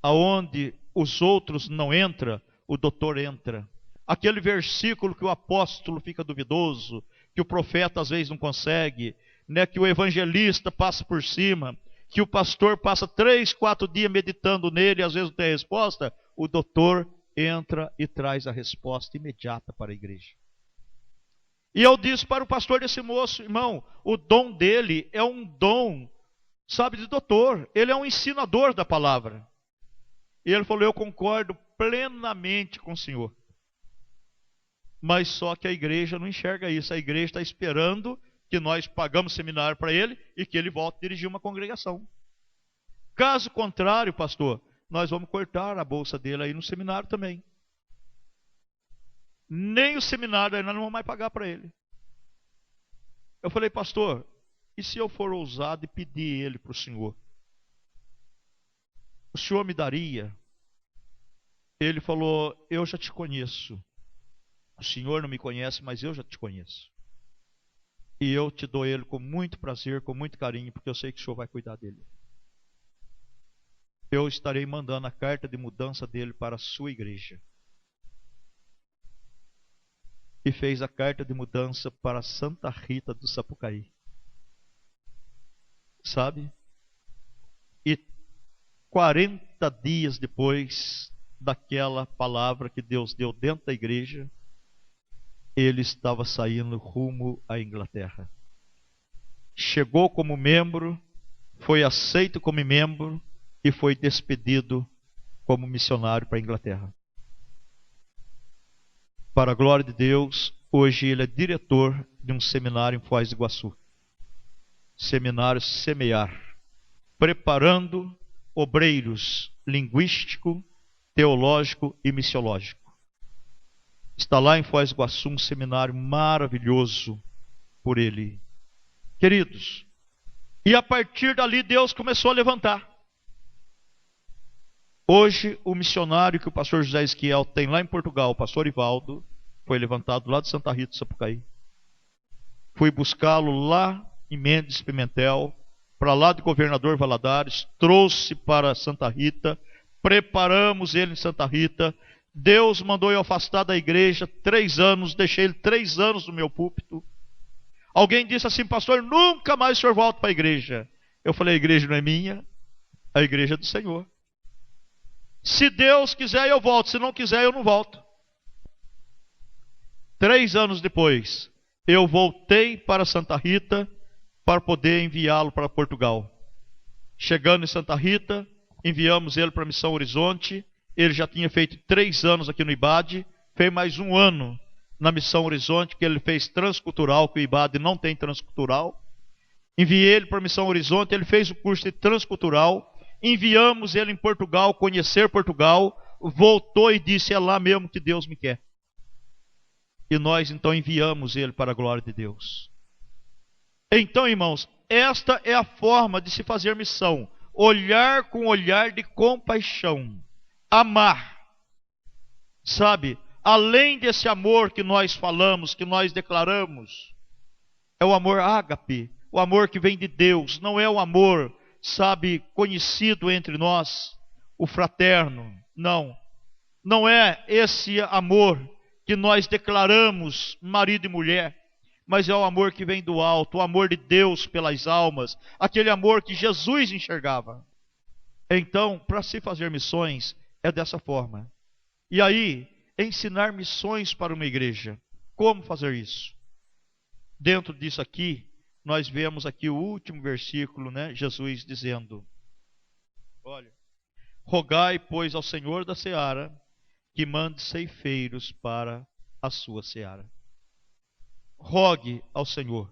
Aonde os outros não entram, o doutor entra. Aquele versículo que o apóstolo fica duvidoso, que o profeta às vezes não consegue, né, que o evangelista passa por cima, que o pastor passa 3, 4 dias meditando nele e às vezes não tem resposta, o doutor entra e traz a resposta imediata para a igreja. E eu disse para o pastor desse moço, irmão, o dom dele é um dom, sabe, de doutor. Ele é um ensinador da palavra. E ele falou, eu concordo plenamente com o senhor. Mas só que a igreja não enxerga isso. A igreja está esperando que nós pagamos seminário para ele e que ele volte a dirigir uma congregação. Caso contrário, pastor, nós vamos cortar a bolsa dele aí no seminário também. Nem o seminário aí nós não vamos mais pagar para ele. Eu falei, pastor, e se eu for ousado e pedir ele para o senhor? O senhor me daria? Ele falou, eu já te conheço. O senhor não me conhece, mas eu já te conheço. E eu te dou ele com muito prazer, com muito carinho, porque eu sei que o senhor vai cuidar dele. Eu estarei mandando a carta de mudança dele para a sua igreja. E fez a carta de mudança para Santa Rita do Sapucaí. Sabe? E 40 dias depois daquela palavra que Deus deu dentro da igreja, ele estava saindo rumo à Inglaterra. Chegou como membro, foi aceito como membro e foi despedido como missionário para a Inglaterra. Para a glória de Deus, hoje ele é diretor de um seminário em Foz do Iguaçu. Seminário Semear, preparando obreiros linguístico, teológico e missiológico. Está lá em Foz do Iguaçu um seminário maravilhoso por ele. Queridos, e a partir dali Deus começou a levantar. Hoje o missionário que o pastor José Esquiel tem lá em Portugal, o pastor Ivaldo, foi levantado lá de Santa Rita do Sapucaí. Fui buscá-lo lá em Mendes Pimentel, para lá de Governador Valadares, trouxe para Santa Rita, preparamos ele em Santa Rita. Deus mandou eu afastar da igreja 3 anos, deixei ele 3 anos no meu púlpito. Alguém disse assim, pastor, nunca mais o senhor volta para a igreja. Eu falei, a igreja não é minha, a igreja é do Senhor. Se Deus quiser eu volto, se não quiser eu não volto. 3 anos depois, eu voltei para Santa Rita para poder enviá-lo para Portugal. Chegando em Santa Rita, enviamos ele para a Missão Horizonte. ele já tinha feito 3 anos aqui no IBAD, fez mais 1 ano na Missão Horizonte, que ele fez transcultural, que o IBAD não tem transcultural. Enviei ele para a Missão Horizonte, ele fez o curso de transcultural, enviamos ele em Portugal, conhecer Portugal, voltou e disse, é lá mesmo que Deus me quer. E nós então enviamos ele para a glória de Deus. Então, irmãos, esta é a forma de se fazer missão. Olhar com olhar de compaixão. Amar. Sabe, além desse amor que nós falamos, que nós declaramos, é o amor ágape, o amor que vem de Deus. Não é o amor, sabe, conhecido entre nós, o fraterno. Não. Não é esse amor que nós declaramos, marido e mulher, mas é o amor que vem do alto, o amor de Deus pelas almas, aquele amor que Jesus enxergava. Então, para se fazer missões, é dessa forma. E aí, ensinar missões para uma igreja. Como fazer isso? Dentro disso aqui, nós vemos aqui o último versículo, né? Jesus dizendo, olha, rogai, pois, ao Senhor da seara, que mande ceifeiros para a sua seara. Rogue ao Senhor,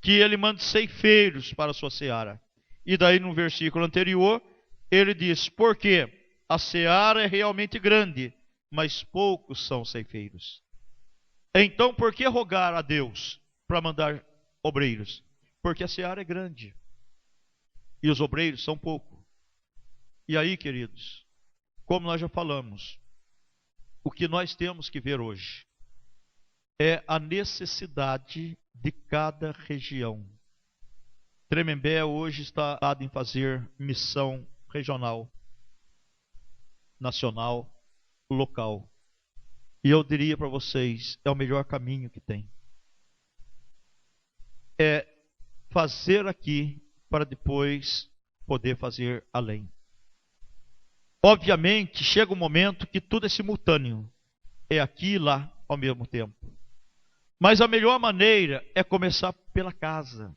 que Ele mande ceifeiros para a sua seara. E daí no versículo anterior, ele diz, porque a seara é realmente grande, mas poucos são ceifeiros. Então, por que rogar a Deus para mandar obreiros? Porque a seara é grande e os obreiros são poucos. E aí, queridos, como nós já falamos, o que nós temos que ver hoje é a necessidade de cada região. Tremembé hoje está em fazer missão regional, nacional, local. E eu diria para vocês, é o melhor caminho que tem. É fazer aqui para depois poder fazer além. Obviamente, chega um momento que tudo é simultâneo. É aqui e lá ao mesmo tempo. Mas a melhor maneira é começar pela casa.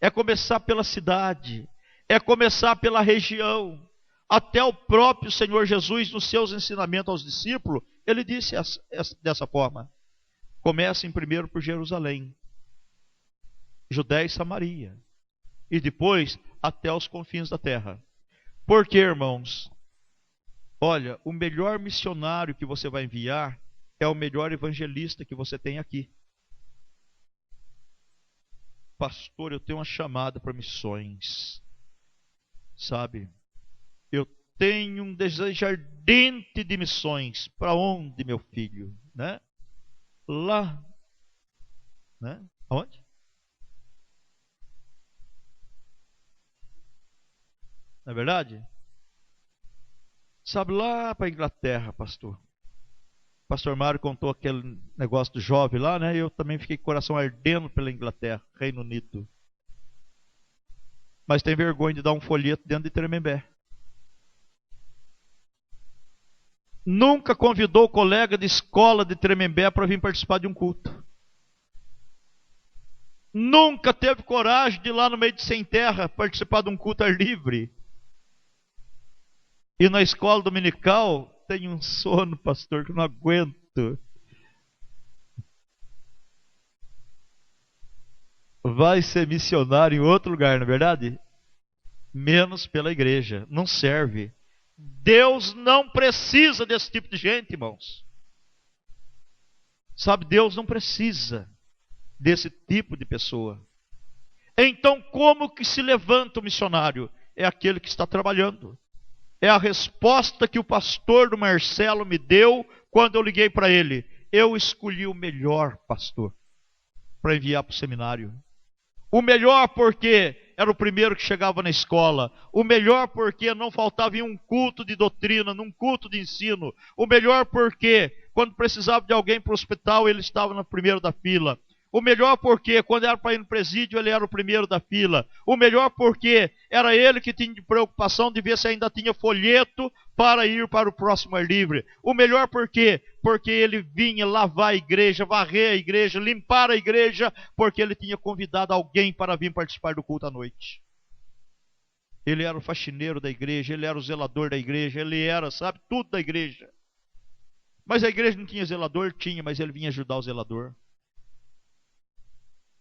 É começar pela cidade. É começar pela região. Até o próprio Senhor Jesus, nos seus ensinamentos aos discípulos, ele disse dessa forma. Comecem primeiro por Jerusalém, Judéia e Samaria. E depois até os confins da terra. Porque, irmãos, olha, o melhor missionário que você vai enviar é o melhor evangelista que você tem aqui. Pastor, eu tenho uma chamada para missões. Sabe? Eu tenho um desejo ardente de missões. Para onde, meu filho? Né? Lá. Né? Aonde? Não é verdade? Sabe, lá para a Inglaterra, pastor. Pastor Mário contou aquele negócio do jovem lá, né? Eu também fiquei com o coração ardendo pela Inglaterra, Reino Unido. Mas tem vergonha de dar um folheto dentro de Tremembé. Nunca convidou o colega de escola de Tremembé para vir participar de um culto. Nunca teve coragem de ir lá no meio de sem terra participar de um culto ar livre. E na escola dominical tem um sono, pastor, que eu não aguento. Vai ser missionário em outro lugar, não é verdade? Menos pela igreja. Não serve. Deus não precisa desse tipo de gente, irmãos. Sabe, Deus não precisa desse tipo de pessoa. Então, como que se levanta o missionário? É aquele que está trabalhando. É a resposta que o pastor do Marcelo me deu quando eu liguei para ele. Eu escolhi o melhor pastor para enviar para o seminário. O melhor porque era o primeiro que chegava na escola. O melhor porque não faltava em um culto de doutrina, num culto de ensino. O melhor porque quando precisava de alguém para o hospital, ele estava no primeiro da fila. O melhor porque, quando era para ir no presídio, ele era o primeiro da fila. O melhor porque era ele que tinha preocupação de ver se ainda tinha folheto para ir para o próximo ar livre. O melhor porque ele vinha lavar a igreja, varrer a igreja, limpar a igreja, porque ele tinha convidado alguém para vir participar do culto à noite. Ele era o faxineiro da igreja, ele era o zelador da igreja, ele era, sabe, tudo da igreja. Mas a igreja não tinha zelador? Tinha, mas ele vinha ajudar o zelador.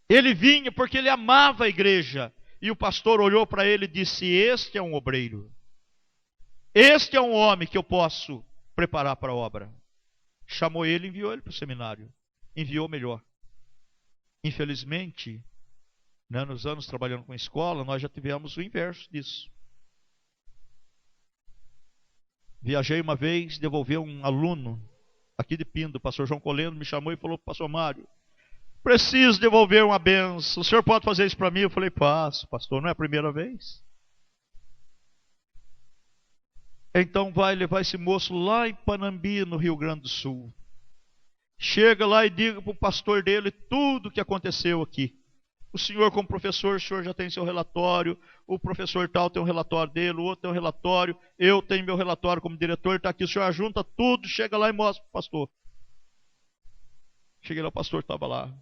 Ele vinha porque ele amava a igreja. E o pastor olhou para ele e disse: este é um obreiro. Este é um homem que eu posso preparar para a obra. Chamou ele e enviou ele para o seminário. Enviou melhor. Infelizmente, né, nos anos trabalhando com escola, nós já tivemos o inverso disso. Viajei uma vez, devolvi um aluno aqui de Pindo, o pastor João Colendo me chamou e falou: pastor Mário, preciso devolver uma benção, o senhor pode fazer isso para mim? Eu falei: passo, pastor, não é a primeira vez. Então vai levar esse moço lá em Panambi, no Rio Grande do Sul. Chega lá e diga para o pastor dele tudo o que aconteceu aqui. O senhor, como professor, o senhor já tem seu relatório, o professor tal tem um relatório dele, o outro tem um relatório, eu tenho meu relatório como diretor, está aqui, o senhor junta tudo, chega lá e mostra para o pastor. Cheguei lá, o pastor estava lá.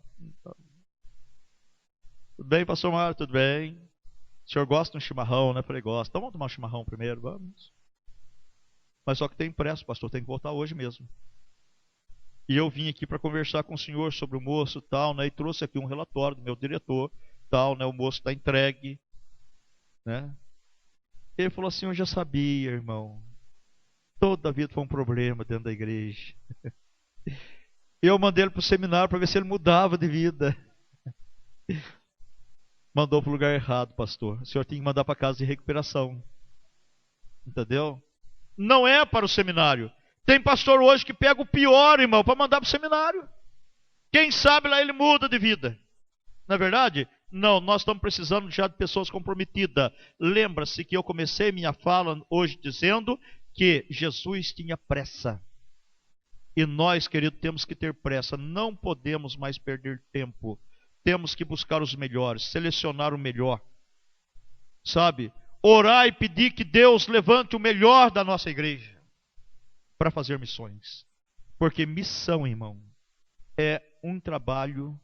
Tudo bem, pastor Mário? Tudo bem? O senhor gosta de um chimarrão, né? Eu falei: gosto. Então vamos tomar um chimarrão primeiro, vamos. Mas só que tem pressa, pastor, tem que voltar hoje mesmo. E eu vim aqui para conversar com o senhor sobre o moço tal, né? E trouxe aqui um relatório do meu diretor, tal, né? O moço está entregue, né? Ele falou assim: eu já sabia, irmão. Toda a vida foi um problema dentro da igreja. Eu mandei ele para o seminário para ver se ele mudava de vida. Mandou para o lugar errado, pastor. O senhor tem que mandar para casa de recuperação. Entendeu? Não é para o seminário. Tem pastor hoje que pega o pior, irmão, para mandar para o seminário. Quem sabe lá ele muda de vida. Não é verdade? Não, nós estamos precisando já de pessoas comprometidas. Lembra-se que eu comecei minha fala hoje dizendo que Jesus tinha pressa. E nós, querido, temos que ter pressa. Não podemos mais perder tempo. Temos que buscar os melhores, selecionar o melhor. Sabe? Orar e pedir que Deus levante o melhor da nossa igreja para fazer missões. Porque missão, irmão, é um trabalho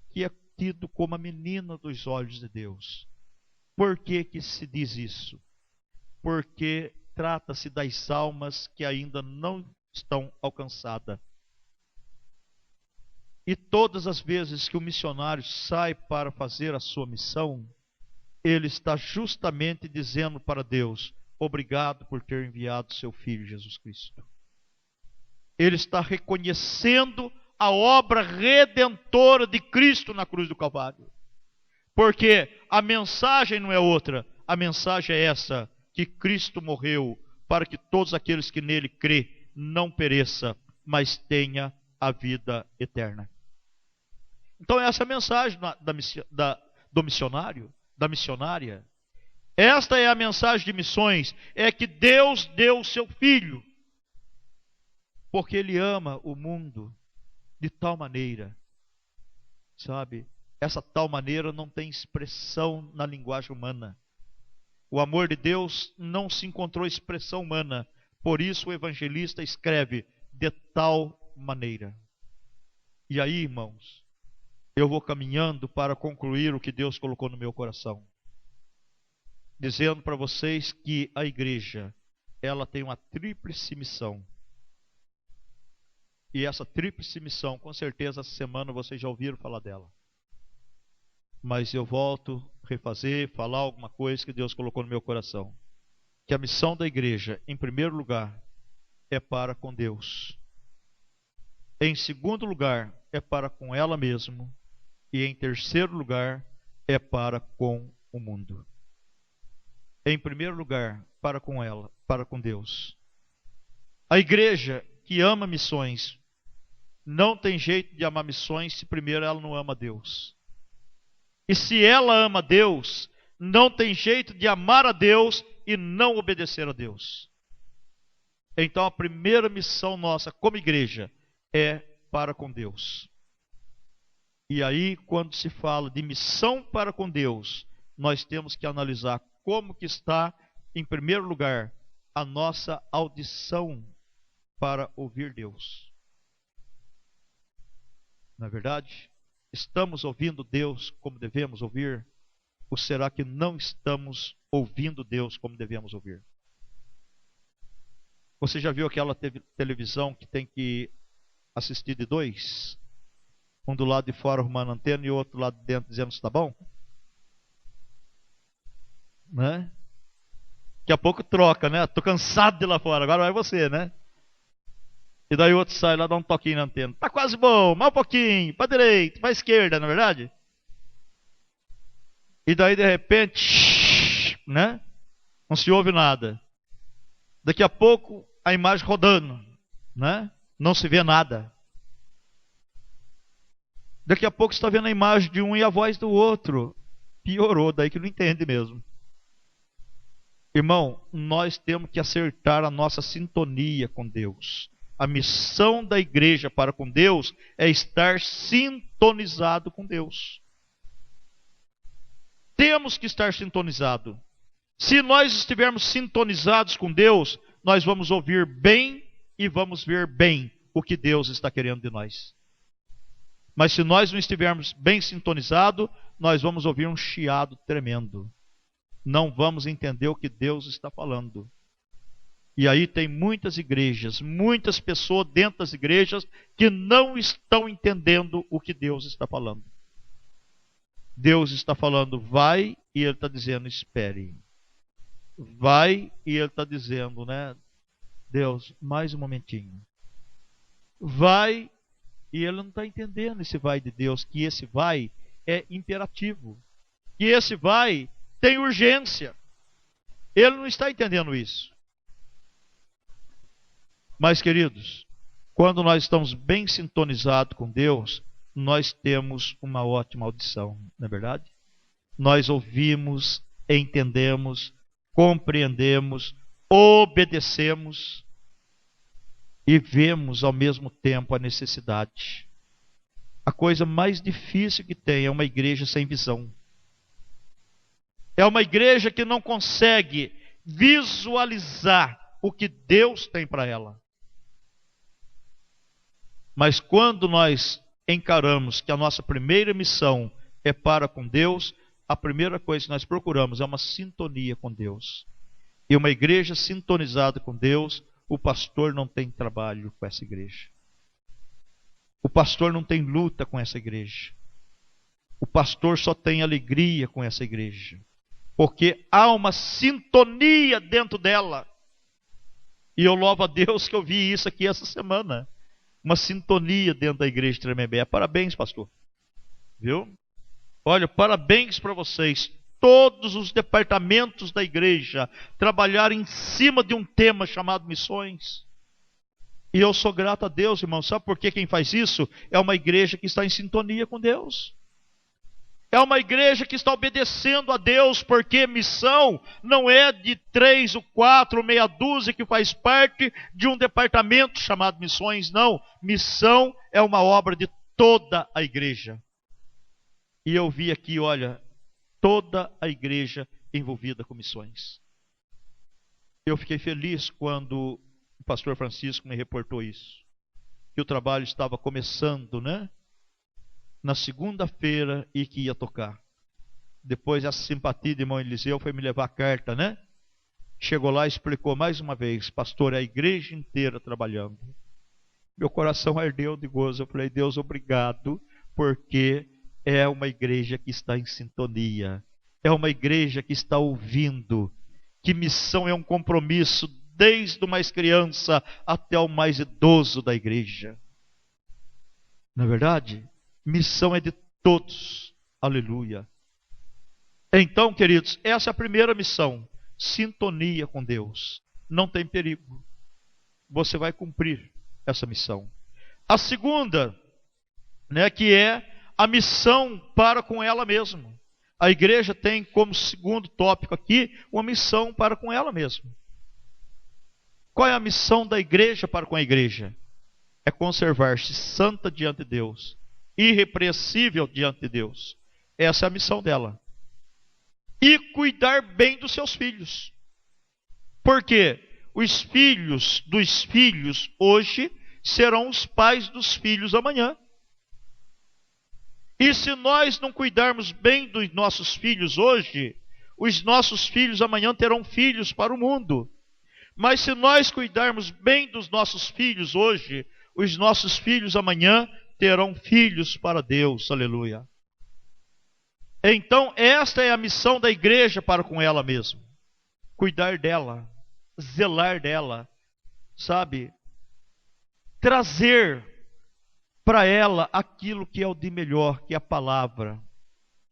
que é tido como a menina dos olhos de Deus. Por que que se diz isso? Porque trata-se das almas que ainda não estão alcançadas. E todas as vezes que o missionário sai para fazer a sua missão, ele está justamente dizendo para Deus: obrigado por ter enviado seu Filho Jesus Cristo. Ele está reconhecendo a obra redentora de Cristo na cruz do Calvário. Porque a mensagem não é outra, a mensagem é essa: que Cristo morreu para que todos aqueles que nele crê não pereça, mas tenha a vida eterna. Então essa é a mensagem do missionário, da missionária. Esta é a mensagem de missões, é que Deus deu o seu Filho, porque Ele ama o mundo de tal maneira, sabe? Essa tal maneira não tem expressão na linguagem humana. O amor de Deus não se encontrou expressão humana, por isso o evangelista escreve: de tal maneira. E aí, irmãos, eu vou caminhando para concluir o que Deus colocou no meu coração, dizendo para vocês que a igreja, ela tem uma tríplice missão. E essa tríplice missão, com certeza, essa semana vocês já ouviram falar dela. Mas eu volto a refazer, falar alguma coisa que Deus colocou no meu coração. Que a missão da igreja, em primeiro lugar, é para com Deus. Em segundo lugar, é para com ela mesma. E em terceiro lugar, é para com o mundo. Em primeiro lugar, para com ela, para com Deus. A igreja que ama missões não tem jeito de amar missões se primeiro ela não ama Deus. E se ela ama Deus, não tem jeito de amar a Deus e não obedecer a Deus. Então a primeira missão nossa como igreja é para com Deus. E aí, quando se fala de missão para com Deus, nós temos que analisar como que está, em primeiro lugar, a nossa audição para ouvir Deus. Na verdade, estamos ouvindo Deus como devemos ouvir? Ou será que não estamos ouvindo Deus como devemos ouvir? Você já viu aquela televisão que tem que assistir de dois? Um do lado de fora arrumando a antena e o outro lado de dentro dizendo se está bom? Né? Daqui a pouco troca, né? Tô cansado de ir lá fora, agora vai você, né? E daí o outro sai lá, dá um toquinho na antena. Tá quase bom, mais um pouquinho, para direita, para esquerda, não é verdade? E daí de repente, né? Não se ouve nada. Daqui a pouco a imagem rodando, né? Não se vê nada. Daqui a pouco você está vendo a imagem de um e a voz do outro. Piorou, daí que não entende mesmo. Irmão, nós temos que acertar a nossa sintonia com Deus. A missão da igreja para com Deus é estar sintonizado com Deus. Temos que estar sintonizado. Se nós estivermos sintonizados com Deus, nós vamos ouvir bem e vamos ver bem o que Deus está querendo de nós. Mas se nós não estivermos bem sintonizados, nós vamos ouvir um chiado tremendo. Não vamos entender o que Deus está falando. E aí tem muitas igrejas, muitas pessoas dentro das igrejas que não estão entendendo o que Deus está falando. Deus está falando, vai, e Ele está dizendo, espere. Vai, e Ele está dizendo, né? Deus, mais um momentinho. Vai, e Ele não está entendendo esse vai de Deus, que esse vai é imperativo. Que esse vai tem urgência. Ele não está entendendo isso. Mas, queridos, quando nós estamos bem sintonizados com Deus, nós temos uma ótima audição, não é verdade? Nós ouvimos, entendemos, compreendemos, obedecemos e vemos ao mesmo tempo a necessidade. A coisa mais difícil que tem é uma igreja sem visão. É uma igreja que não consegue visualizar o que Deus tem para ela. Mas quando nós encaramos que a nossa primeira missão é para com Deus, a primeira coisa que nós procuramos é uma sintonia com Deus. E uma igreja sintonizada com Deus, o pastor não tem trabalho com essa igreja. O pastor não tem luta com essa igreja. O pastor só tem alegria com essa igreja. Porque há uma sintonia dentro dela. E eu louvo a Deus que eu vi isso aqui essa semana. Uma sintonia dentro da igreja de Tremembé. Parabéns, pastor. Viu? Olha, parabéns para vocês. Todos os departamentos da igreja trabalharam em cima de um tema chamado missões. E eu sou grato a Deus, irmão. Sabe por que quem faz isso? É uma igreja que está em sintonia com Deus. É uma igreja que está obedecendo a Deus, porque missão não é de 3 ou 4 ou meia dúzia que faz parte de um departamento chamado missões, não. Missão é uma obra de toda a igreja. E eu vi aqui, olha, toda a igreja envolvida com missões. Eu fiquei feliz quando o pastor Francisco me reportou isso. Que o trabalho estava começando, né? Na segunda-feira e que ia tocar. Depois a simpatia de irmão Eliseu foi me levar a carta, né? Chegou lá e explicou mais uma vez, pastor, a igreja inteira trabalhando. Meu coração ardeu de gozo. Eu falei, Deus, obrigado, porque é uma igreja que está em sintonia. É uma igreja que está ouvindo. Que missão é um compromisso desde o mais criança até o mais idoso da igreja. Não é verdade? Missão é de todos. Aleluia. Então, queridos, essa é a primeira missão. Sintonia com Deus. Não tem perigo. Você vai cumprir essa missão. A segunda, né, que é a missão para com ela mesma. A igreja tem como segundo tópico aqui uma missão para com ela mesma. Qual é a missão da igreja para com a igreja? É conservar-se santa diante de Deus. Irrepreensível diante de Deus. Essa é a missão dela. E cuidar bem dos seus filhos. Porque os filhos dos filhos hoje serão os pais dos filhos amanhã. E se nós não cuidarmos bem dos nossos filhos hoje, os nossos filhos amanhã terão filhos para o mundo. Mas se nós cuidarmos bem dos nossos filhos hoje, os nossos filhos amanhã terão filhos para Deus. Aleluia. Então, esta é a missão da igreja para com ela mesma. Cuidar dela, zelar dela, sabe? Trazer para ela aquilo que é o de melhor, que é a palavra.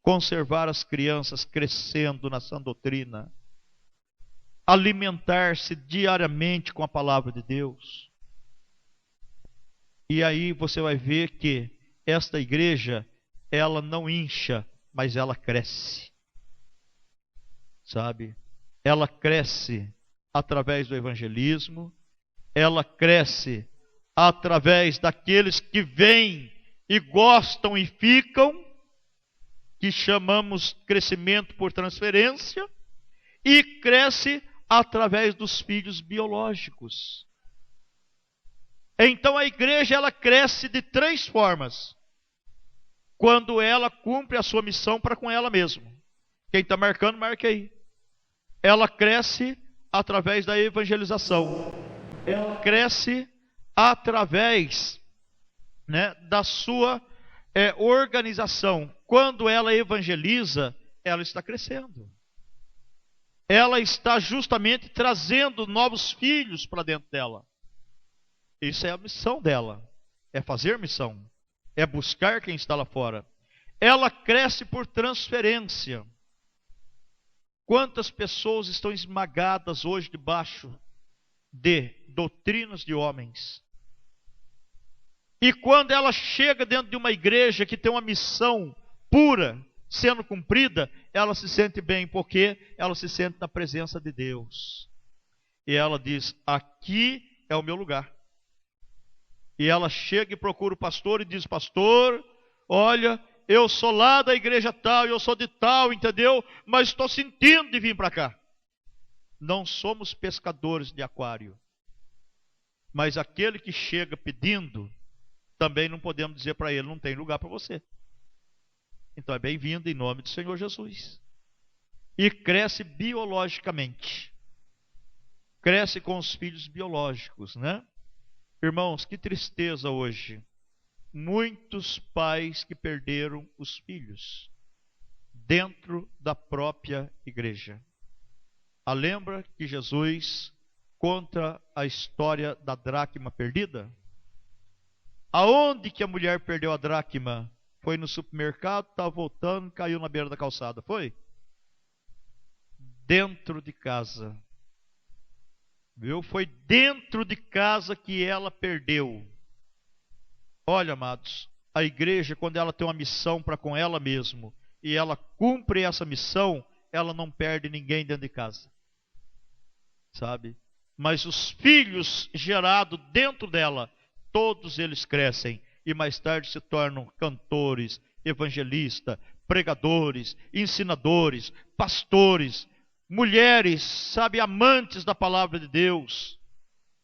Conservar as crianças crescendo na sã doutrina. Alimentar-se diariamente com a palavra de Deus. E aí você vai ver que esta igreja, ela não incha, mas ela cresce. Sabe? Ela cresce através do evangelismo, ela cresce através daqueles que vêm e gostam e ficam, que chamamos crescimento por transferência, e cresce através dos filhos biológicos. Então a igreja, ela cresce de 3 formas. Quando ela cumpre a sua missão para com ela mesma. Quem está marcando, marque aí. Ela cresce através da evangelização. Ela cresce através, da sua organização. Quando ela evangeliza, ela está crescendo. Ela está justamente trazendo novos filhos para dentro dela. Isso é a missão dela. É fazer missão. É buscar quem está lá fora. Ela cresce por transferência. Quantas pessoas estão esmagadas hoje debaixo de doutrinas de homens? E quando ela chega dentro de uma igreja que tem uma missão pura sendo cumprida, ela se sente bem, porque ela se sente na presença de Deus. E ela diz: aqui é o meu lugar. E ela chega e procura o pastor e diz: pastor, olha, eu sou lá da igreja tal, eu sou de tal, entendeu? Mas estou sentindo de vir para cá. Não somos pescadores de aquário. Mas aquele que chega pedindo, também não podemos dizer para ele: não tem lugar para você. Então é bem-vindo em nome do Senhor Jesus. E cresce biologicamente. Cresce com os filhos biológicos, né? Irmãos, que tristeza hoje. Muitos pais que perderam os filhos dentro da própria igreja. Lembra que Jesus conta a história da dracma perdida? Aonde que a mulher perdeu a dracma? Foi no supermercado, estava voltando, caiu na beira da calçada. Foi? Dentro de casa. Viu? Foi dentro de casa que ela perdeu. Olha, amados, a igreja, quando ela tem uma missão para com ela mesma, e ela cumpre essa missão, ela não perde ninguém dentro de casa. Sabe? Mas os filhos gerados dentro dela, todos eles crescem e mais tarde se tornam cantores, evangelistas, pregadores, ensinadores, pastores, mulheres, sabe, amantes da palavra de Deus,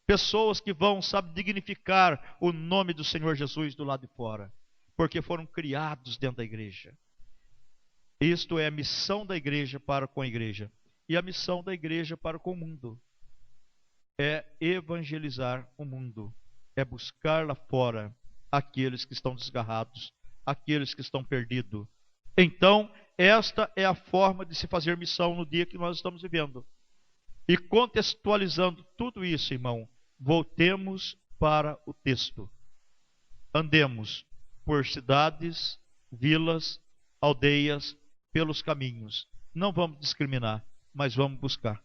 pessoas que vão, sabe, dignificar o nome do Senhor Jesus do lado de fora, porque foram criados dentro da igreja. Isto é a missão da igreja para com a igreja. E a missão da igreja para com o mundo é evangelizar o mundo, é buscar lá fora aqueles que estão desgarrados, aqueles que estão perdidos. Então, esta é a forma de se fazer missão no dia que nós estamos vivendo. E contextualizando tudo isso, irmão, voltemos para o texto. Andemos por cidades, vilas, aldeias, pelos caminhos. Não vamos discriminar, mas vamos buscar.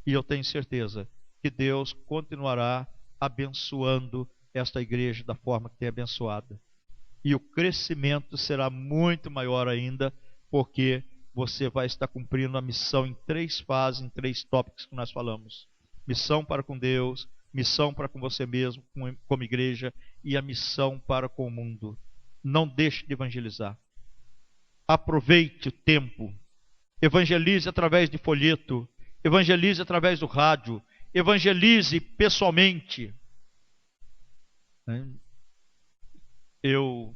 E eu tenho certeza que Deus continuará abençoando esta igreja da forma que tem abençoada. E o crescimento será muito maior ainda, porque você vai estar cumprindo a missão em 3 fases, em 3 tópicos que nós falamos. Missão para com Deus, missão para com você mesmo, como igreja, e a missão para com o mundo. Não deixe de evangelizar. Aproveite o tempo. Evangelize através de folheto, evangelize através do rádio, evangelize pessoalmente. Eu,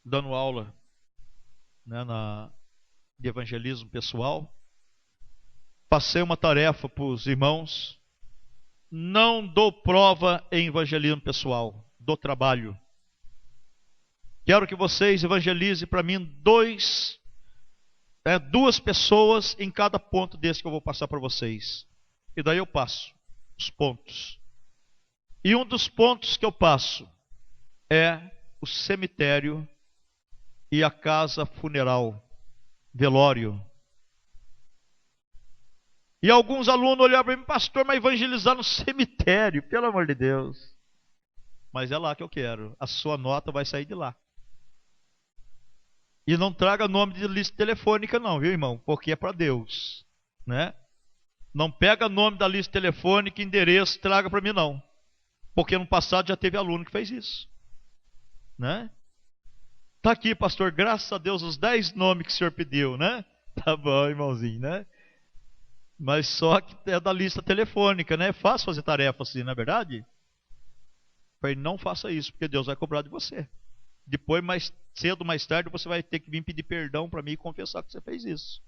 dando aula né, de evangelismo pessoal. Passei uma tarefa para os irmãos. Não dou prova em evangelismo pessoal, dou trabalho. Quero que vocês evangelizem para mim duas pessoas em cada ponto desse que eu vou passar para vocês. E daí eu passo os pontos. E um dos pontos que eu passo é o cemitério e a casa funeral, velório. E alguns alunos olharam para mim: pastor, mas evangelizar no cemitério, pelo amor de Deus. Mas é lá que eu quero. A sua nota vai sair de lá. E não traga nome de lista telefônica não, viu, irmão? Porque é para Deus, né? Não pega nome da lista telefônica, endereço, traga para mim não. Porque no passado já teve aluno que fez isso, né? Tá aqui, pastor, graças a Deus, os 10 nomes que o senhor pediu, né? Tá bom, irmãozinho, né? Mas só que é da lista telefônica, né? É fácil fazer tarefa assim, não é verdade? Falei, não faça isso, porque Deus vai cobrar de você. Depois, mais cedo, mais tarde, você vai ter que vir pedir perdão para mim e confessar que você fez isso.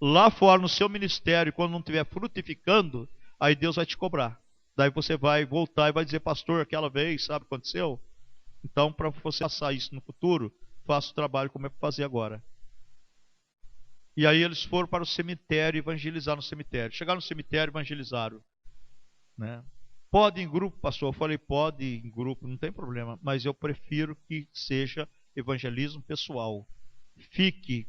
Lá fora, no seu ministério, quando não estiver frutificando, aí Deus vai te cobrar. Daí você vai voltar e vai dizer: pastor, aquela vez, sabe o que aconteceu? Então, para você passar isso no futuro, faça o trabalho como é para fazer agora. E aí eles foram para o cemitério evangelizar no cemitério. Chegaram no cemitério, evangelizaram, né? Pode em grupo, pastor? Eu falei, pode em grupo, não tem problema. Mas eu prefiro que seja evangelismo pessoal. Fique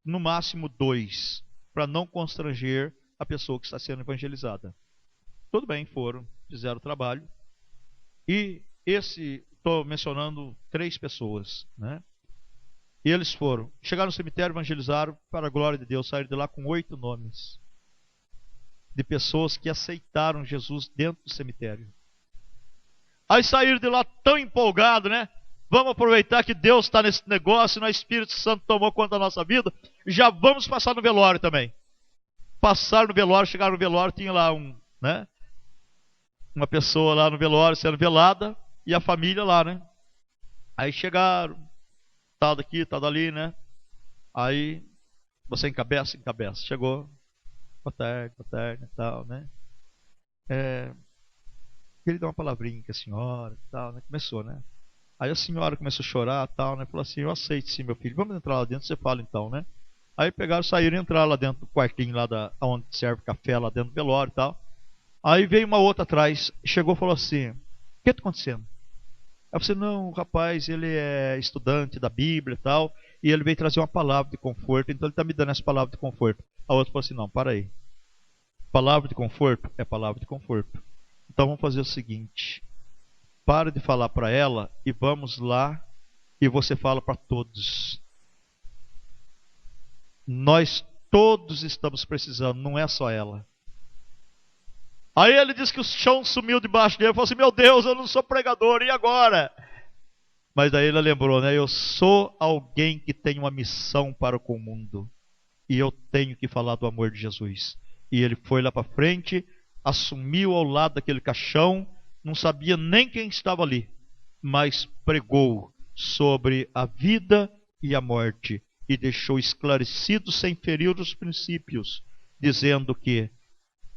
no máximo 2, para não constranger a pessoa que está sendo evangelizada. Tudo bem, foram, fizeram o trabalho. E estou mencionando 3 pessoas, né? E eles foram, chegaram no cemitério, evangelizaram, para a glória de Deus, saíram de lá com 8 nomes de pessoas que aceitaram Jesus dentro do cemitério. Aí saíram de lá tão empolgados, né? Vamos aproveitar que Deus está nesse negócio, o Espírito Santo tomou conta da nossa vida, já vamos passar no velório também. Passaram no velório, chegaram no velório, tinha lá uma pessoa lá no velório sendo velada, e a família lá, né? Aí chegaram, tal daqui, tal dali, né? Aí, você encabeça. Chegou, boa tarde, tal, né? Queria dar uma palavrinha com a senhora, tal, né? Começou, né? Aí a senhora começou a chorar, tal, né? Falou assim: eu aceito sim, meu filho, vamos entrar lá dentro, você fala então, né? Aí pegaram, saíram e entraram lá dentro do quartinho, lá onde serve café, lá dentro do velório e tal. Aí veio uma outra atrás, chegou e falou assim: o que está acontecendo? Aí você: não, o rapaz, ele é estudante da Bíblia e tal, e ele veio trazer uma palavra de conforto, então ele está me dando essa palavra de conforto. A outra falou assim: não, para aí. Palavra de conforto é palavra de conforto. Então vamos fazer o seguinte: para de falar para ela e vamos lá e você fala para todos. Nós todos estamos precisando, não é só ela. Aí ele disse que o chão sumiu debaixo dele. Ele falou assim: meu Deus, eu não sou pregador, e agora? Mas daí ele lembrou, né? Eu sou alguém que tem uma missão para com o mundo. E eu tenho que falar do amor de Jesus. E ele foi lá para frente, assumiu ao lado daquele caixão, não sabia nem quem estava ali, mas pregou sobre a vida e a morte. E deixou esclarecido, sem ferir os princípios, dizendo que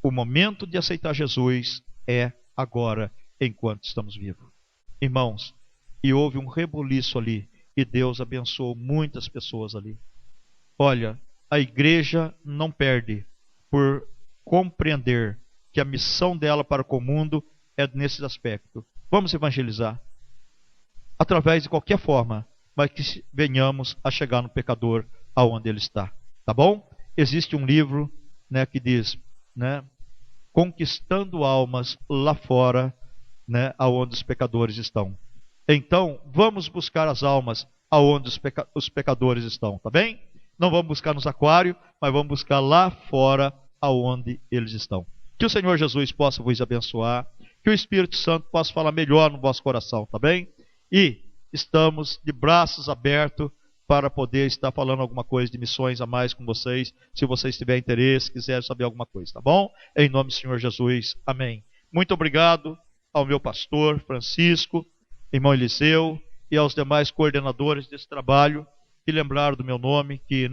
o momento de aceitar Jesus é agora, enquanto estamos vivos. Irmãos, e houve um rebuliço ali, e Deus abençoou muitas pessoas ali. Olha, a igreja não perde por compreender que a missão dela para com o mundo é nesse aspecto. Vamos evangelizar, através de qualquer forma, mas que venhamos a chegar no pecador aonde ele está. Tá bom? Existe um livro, né, que diz, né, conquistando almas lá fora, né, aonde os pecadores estão. Então, vamos buscar as almas aonde os pecadores estão, tá bem? Não vamos buscar nos aquários, mas vamos buscar lá fora aonde eles estão. Que o Senhor Jesus possa vos abençoar, que o Espírito Santo possa falar melhor no vosso coração, tá bem? E estamos de braços abertos para poder estar falando alguma coisa de missões a mais com vocês, se vocês tiverem interesse, quiserem saber alguma coisa, tá bom? Em nome do Senhor Jesus, amém. Muito obrigado ao meu pastor Francisco, irmão Eliseu, e aos demais coordenadores desse trabalho, que lembraram do meu nome, que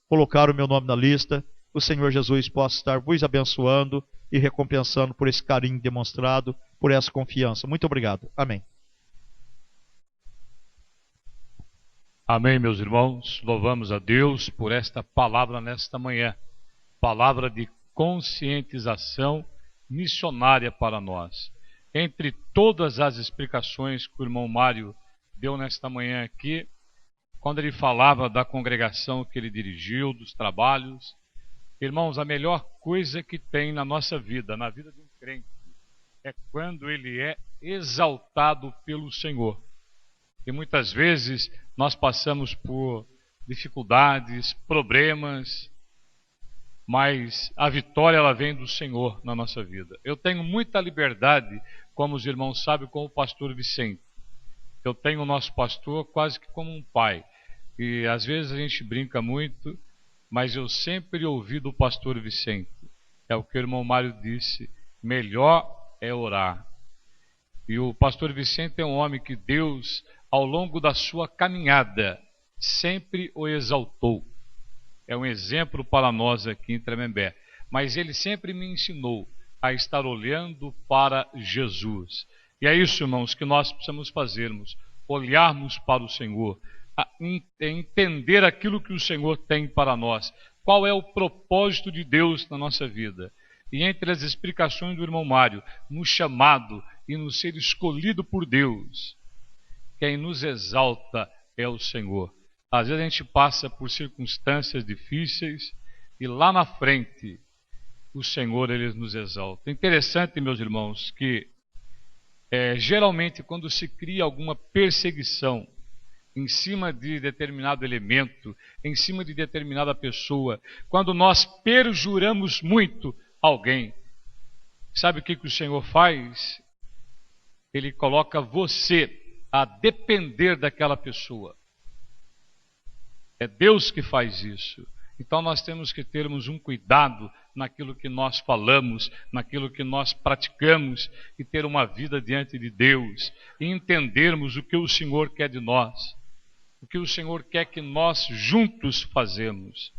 colocaram o meu nome na lista. O Senhor Jesus possa estar vos abençoando e recompensando por esse carinho demonstrado, por essa confiança. Muito obrigado. Amém. Amém, meus irmãos. Louvamos a Deus por esta palavra nesta manhã. Palavra de conscientização missionária para nós. Entre todas as explicações que o irmão Mário deu nesta manhã aqui, quando ele falava da congregação que ele dirigiu, dos trabalhos, irmãos, a melhor coisa que tem na nossa vida, na vida de um crente, é quando ele é exaltado pelo Senhor. E muitas vezes nós passamos por dificuldades, problemas, mas a vitória ela vem do Senhor na nossa vida. Eu tenho muita liberdade, como os irmãos sabem, com o pastor Vicente. Eu tenho o nosso pastor quase que como um pai. E às vezes a gente brinca muito, mas eu sempre ouvi do pastor Vicente. É o que o irmão Mário disse, melhor é orar. E o pastor Vicente é um homem que Deus, ao longo da sua caminhada, sempre o exaltou. É um exemplo para nós aqui em Tremembé. Mas ele sempre me ensinou a estar olhando para Jesus. E é isso, irmãos, que nós precisamos fazermos. Olharmos para o Senhor. Entender aquilo que o Senhor tem para nós. Qual é o propósito de Deus na nossa vida. E entre as explicações do irmão Mário, no chamado e no ser escolhido por Deus, quem nos exalta é o Senhor. Às vezes a gente passa por circunstâncias difíceis e lá na frente o Senhor ele nos exalta. Interessante, meus irmãos, que geralmente quando se cria alguma perseguição em cima de determinado elemento, em cima de determinada pessoa, quando nós perjuramos muito alguém, sabe o que o Senhor faz? Ele coloca você a depender daquela pessoa. É Deus que faz isso. Então nós temos que termos um cuidado naquilo que nós falamos, naquilo que nós praticamos e ter uma vida diante de Deus e entendermos o que o Senhor quer de nós, o que o Senhor quer que nós juntos fazemos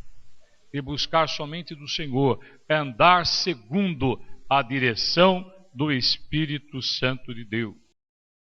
e buscar somente do Senhor, andar segundo a direção do Espírito Santo de Deus.